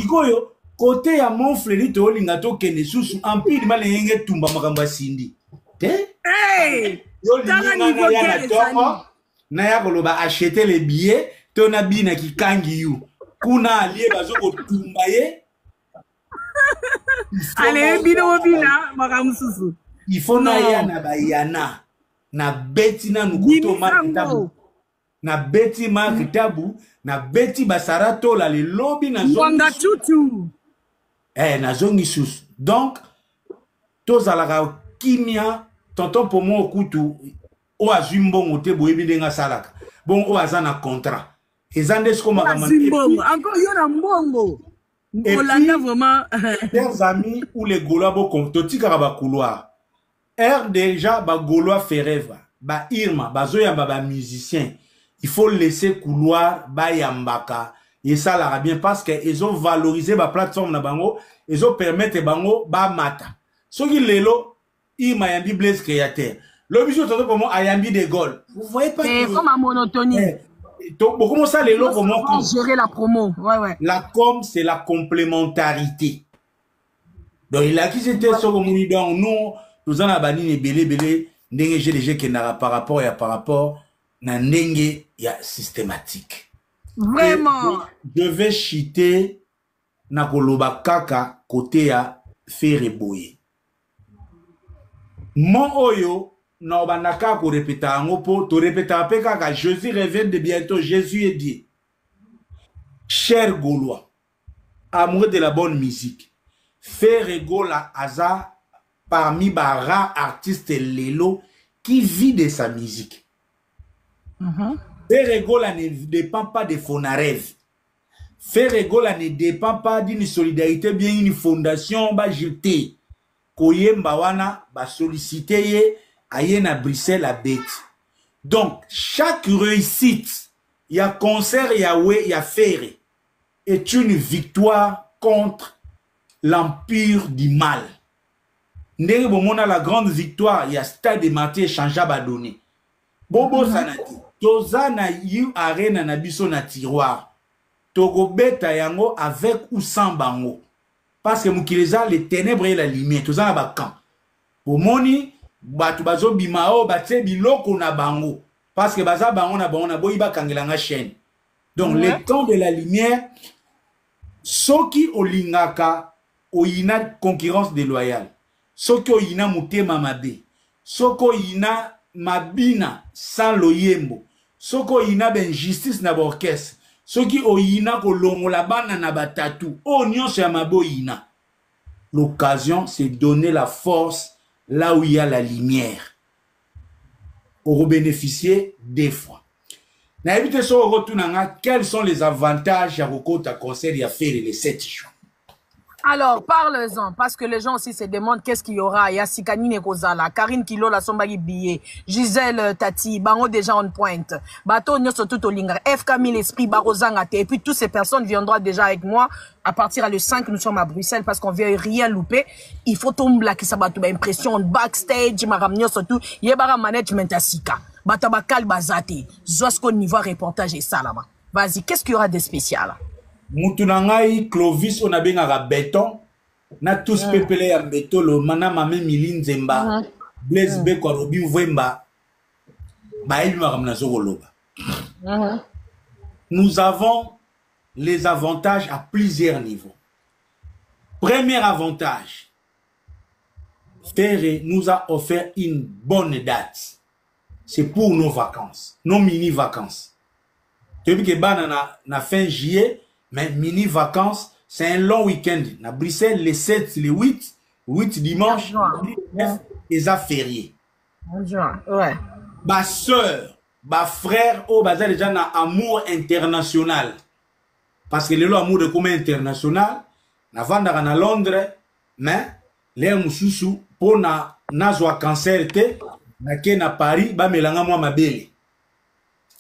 ikoyo côté ya mon fléri to linga to kene susu empire malenge tumba makamba sindi. Hey! Yo linga na ya koloba acheter les billets tona bina kikangi yu. Kuna alie bazoko tumba ye. Allez, bina makamususu. Il faut na ya na bayana na beti na nukuto markitabu na beti markitabu na beti basarato la le lobby na zonga tutu na zongi sus. Donc tous à la kimia tonton pour moi okutu o azumbongo te boyebi ndenga salaka bon o azana contrat ezande sko makama encore yo na mbongo olanda vraiment des amis ou les Gaulois bo totika ba couloir R déjà, ba Gaulois Ferreva, ba Irma, ba Zoyamba, ba musicien. Il faut laisser couloir, ba Yambaka. Et ça l'a bien parce qu'ils ont valorisé la plateforme na bango, ils ont permis bango ba mata. Ce qui lelo, Irma Yambi Blaise créateur. Le bisou c'est comme Ayambi de Gaulle. Vous voyez pas? C'est comme à monotonie. Comment ça les lots comment gérer la promo. Ouais, ouais. La com c'est la complémentarité. Donc il a qui c'était ce comme nous nous en abani ne belé ndenge j'ai qui n'a par rapport na ndenge ya systématique. Vraiment. Je vais chiter na koloba kaka côté ya faire boye. Mon oyo na banaka ko répéter ngo po to répéter pe kaka Jésus revient de bientôt. Jésus est dit: Chers Gaulois, amoureux de la bonne musique, faire Gola Aza parmi bara artistes Lelo qui vit de sa musique. Faire Gola ne dépend pas de Fonarève. Faire Gola ne dépend pas d'une solidarité, bien une fondation ba jeté. Koyemba wana ba solliciter ye aye na Bruxelles à bête. Donc chaque réussite, il y a concert, il y a ouais, il y a faire, est une victoire contre l'empire du mal. Ndenge bomona la grande victoire, il y a Stade de Martyrs Chanja Badoni. Bobo sanati. Toza na yu arena na biso na tiroir. Togo beta yango avec ou sans bango. Parce que mukileza les ténèbres et la lumière. Toza na bakan. Bomoni batu bazo bimao bate biloko na bango. Parce que baza bango na boyi ba kangelanga chaîne. Donc le temps de la lumière, soki olingaka oyina concurrence déloyale. Soki oyina mutema mabe. Soko oyina mabina sans loyembo. Soko oyina ben justice na borkes. Soki oyina kolongo la bana na batatu. O nyonso ya maboyina. L'occasion c'est donner la force là où il y a la lumière. Pour bénéficier des fois. Na éviter so retournanga, quels sont les avantages à Rokota conseil à faire les 7 jours? Alors, parle-en, parce que les gens aussi se demandent qu'est-ce qu'il y aura. Il y a Sikanine Kozala, Karine Kilo, la Sombagi Billet, Gisèle Tati, Bango déjà en pointe, Bato Nyoso Tuto Lingra, FK Mille Esprit, Barozangate, et puis toutes ces personnes viendront déjà avec moi. À partir le 5, nous sommes à Bruxelles parce qu'on vient rien louper. Il faut tomber qui ça battu impression backstage, maramnyo surtout, yebara management à Sika. Batabakal Bazate, Zosko niveau reportage et ça là-bas. Vas-y, qu'est-ce qu'il y aura de spécial? Moutunangai, Clovis, on a bien un béton. Na tous pepele ya béton, le mana mame milin zemba. Blaise Beko, Robin Wemba. Nous avons les avantages à plusieurs niveaux. Premier avantage, Ferré nous a offert une bonne date. C'est pour nos vacances, nos mini-vacances. Depuis que na fin juillet, mais mini-vacances, c'est un long week-end. Na Bruxelles, les 7, les 8 dimanche, les 9, les a fériés. Ouais. Ma soeur, ma frère, oh, bazar déjà na amour international. Parce que le amour de commun international, na vandara na Londres, mais les mususu, pour na nazwa cancer te, na ke na Paris, ba melanga moi mabele.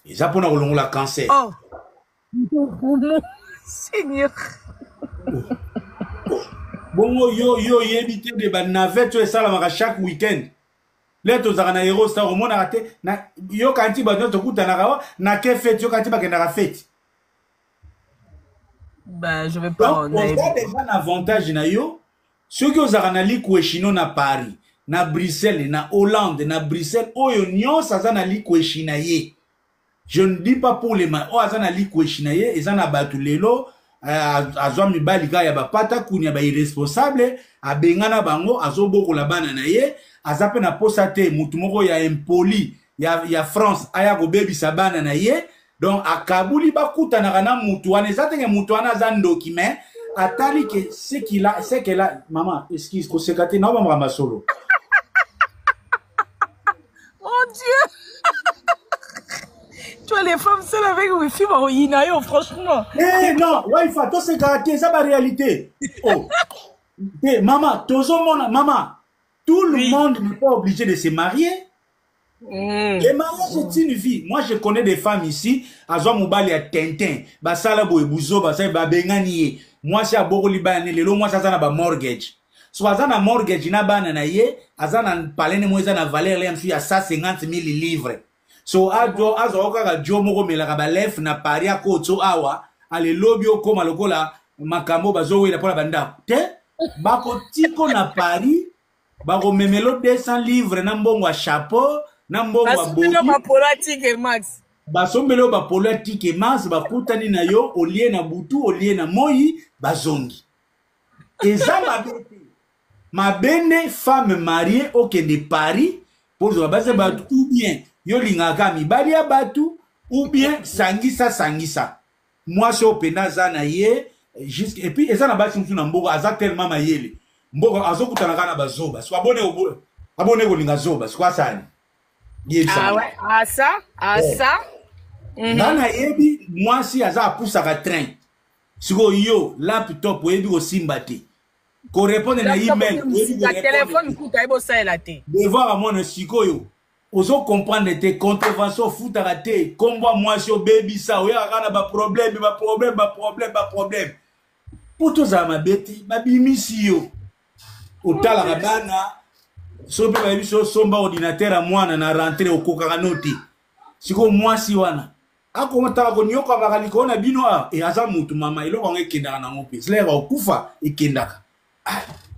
Et ça pour na kolongola cancer. Oh. Seigneur. Bon, yo yebite de ba navette et ça la chaque week-end. Les to zara na hero star au monde raté na yo kanti ba to kuta na rawa na ke fête yo kanti ba ke na fête. Ben je vais pas. Donc, on a déjà un avantage na yo. Ceux qui ont na li kweshino na Paris, na Bruxelles, na Hollande, na Bruxelles, oyo nyon sa na li kweshina ye. Je ne dis pas pour les mains. Oh, azana li kweshina ye, ezana batu lelo, azwa mibali ka ya ba pata kunya ba irresponsable, abengana bango azoboko la bana na ye, azape na posate mutu moko ya impoli, ya France aya go baby sabana na ye. Donc akabuli bakuta na kana mutu wana ezatenge mutu wana zandoki mais atali que ce qu'il a, c'est qu'elle a maman, excuse ko sekate na ba mama solo. Mon Dieu. Tu vois les femmes seules avec les filles au franchement. Eh non, ouais, il faut tout se gâter, ça va réalité. Oh. Eh, maman, maman, tout le monde n'est pas obligé de se marier. Le mariage est une vie. Moi, je connais des femmes ici, Azwa Moubali à Tintin, Basala Boebuzo, Basala Babengani. Moi, c'est à Borolibane, moi, ça na ba mortgage. So, Azana mortgage, na ba na ye, Azana palene moza na valeur, là, à 150 000 livres. So, Azwa Okaka Jomo, Melabalef, na Paria Koto Awa, ale lobby au Koma Lokola, Makamo, Bazo, la Pola Banda. Te, Bako Tiko na Paris, Bako Memelo 200 livres, Nambongo à chapeau, Nambongo à Bodi. Basombelo ba politique masse ba kutani na yo olie na butu olie na moyi bazongi. Eza mabene femme mariée au de Paris pour zo base batu ou bien yo lingaka mibali ya batu ou bien sangisa. Moi so pena zana ye jusqu'à et puis eza na basi mtu na mbogo aza tellement mayele. Mbogo azokutana kana bazoba. So abone ko linga zoba. So kwasani. Ah ouais, ça. Nana yebi moi si aza poussa ka train. Siko yo laptop yebi ko simbate. Ko répondre na email yebi ko téléphone kuta ebo ça la té. Devoir à mon siko yo. Ozo comprendre tes contraventions futa ka té. Combo moi si o baby ça o ya kana ba problème. Pour tous à ma bête, ba bimisi yo. Otala rabana. So pe ba biso somba ordinateur à moi na rentrer au kokaranote. Siko moi si wana. Ako mata ko nyoka bakaliko na bino a e aza mutu mama ilo ko ngekendaka na ngope. Slera okufa ekendaka.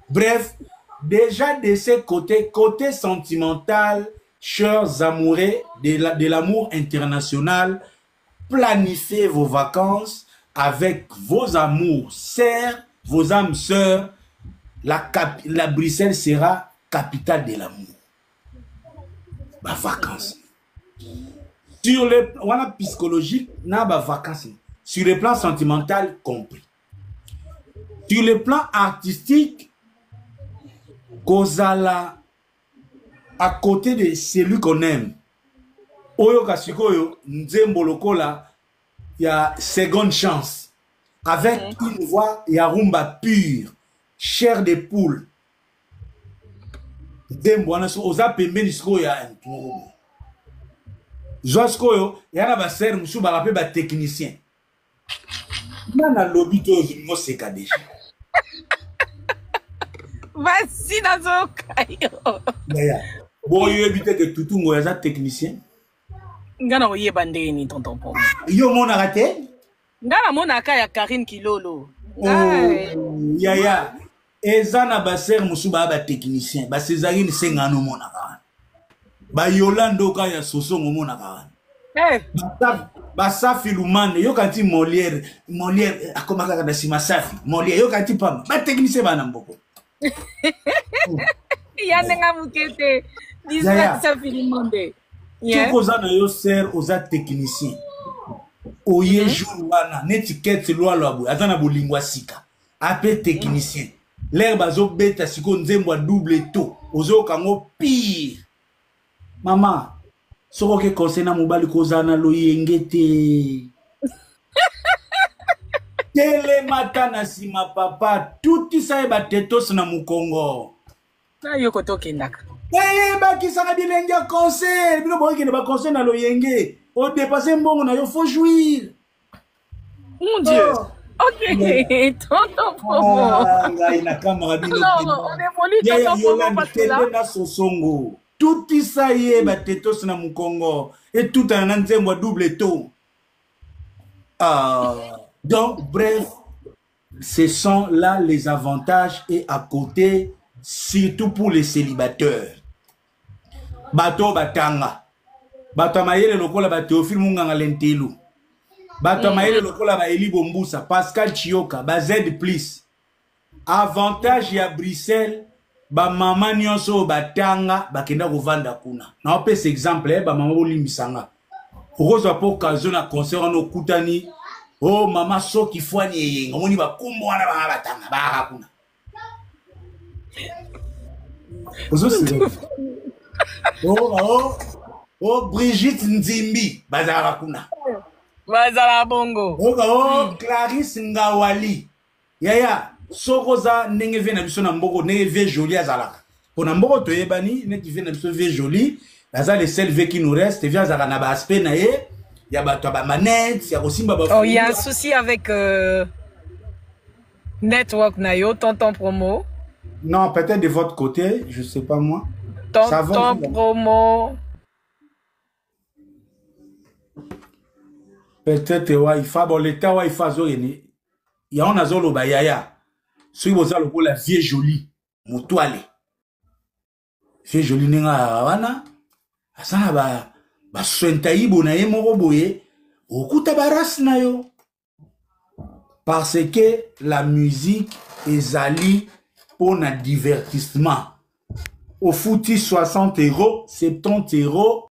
Bref, déjà de ce côté sentimental, chers amoureux de l'amour international, planifiez vos vacances avec vos amours sœurs, vos âmes sœurs. La Bruxelles sera capitale de l'amour. Ma vacances. Sur le plan psychologique, n'a pas vacances. Sur le plan sentimental, compris. Sur le plan artistique, Kozala, à côté de celui qu'on aime, Oyo Kasikoyo, Nzembo Lokola, il y a seconde chance. Avec une voix, il y a rumba pure, chair de poule. Nzembo, on a osa pembeni sikoyo ya ntumo. Joaskoyo, il y a un ser moussou barapé ba technicien. Nana lobby to mo seka déjà. Vas-y dans un caillou. Bon, il évite que tout le monde est technicien. Ngana oye bandé ni tonton pom. Yo mon arrêté. Ngana mon aka ya Karine Kilolo. Ya. Ezana baser musuba ba technicien. Ba Césarine sengano mon aka. Ba Yolando ka ya soso mon aka. Ba Safi Lumane yo kanti Molière akomaka na sima Safi. Molière yo kanti pam. Ba technicien bana mboko. Yanenga mukete. Disait Safi Lumane. Tu causes na yo ser oza technicien. Oye jour wana n'étiquette loi loabo azana bolingwa sika. Appel technicien. L'herbe azo beta siko nzembo double to. Ozo kango pire. Maman, soko ke konsena mobali kozana loyengete. Tele matana sima papa, tuti sa eba tetos na mukongo. Na yoko toke ndaka. Baki saka bilenge conseil, bino boki ne ba conseil na loyenge. O dépasser mbongo na yo faut jouir. Mon Dieu. Ok, tonton Pomo. Ina kamera bino. Non, on est volu tonton Pomo parce que là. Na sosongo. Tout ça y est, batetos na mukongo. Et tout en nzembo double to. Donc, bref, ce sont là les avantages et à côté, surtout pour les célibataires. Bato batanga. Bato mayele lokola ba Théophile Munganga Lentelu. Bato mayele lokola ba Eli Bombusa, Pascal Chioka, ba Z+. Avantage ya Bruxelles, ba mama nyonso batanga bakenda kovanda kuna. Na opesa exemple ba mama bolimisanga. Okozwa po kazo na concert no kutani. Oh mama soki fwani yeye ngomoni ba kumbo wana ba batanga ba kuna. Ozo sire. Oh Brigitte Nzimbi bazara kuna. Bazara bongo. Clarisse Ngawali. Yaya sokoza ndenge ve na biso na mboko ndenge ve joli azalaka. Pour n'importe quoi, toyebani, net qui vient de se faire joli. Là, les seuls V qui nous restent, et vient à na ba aspect na ye. Il y a ba manette, il y a aussi ba. Oh, il y a un souci avec Network Nayo, tonton promo. Non, peut-être de votre côté, je sais pas moi. Tonton promo. Peut-être Wi-Fi, bon, l'état Wi-Fi, il y a un azolo bayaya. Si vous avez la vie jolie, moutouale. Vie jolie, n'enga wana. Asana ba sointaïbo na ye moro boye. Okuta baras na yo. Parce que la musique est allée pour un divertissement. Au foutu 60 €, 70 €,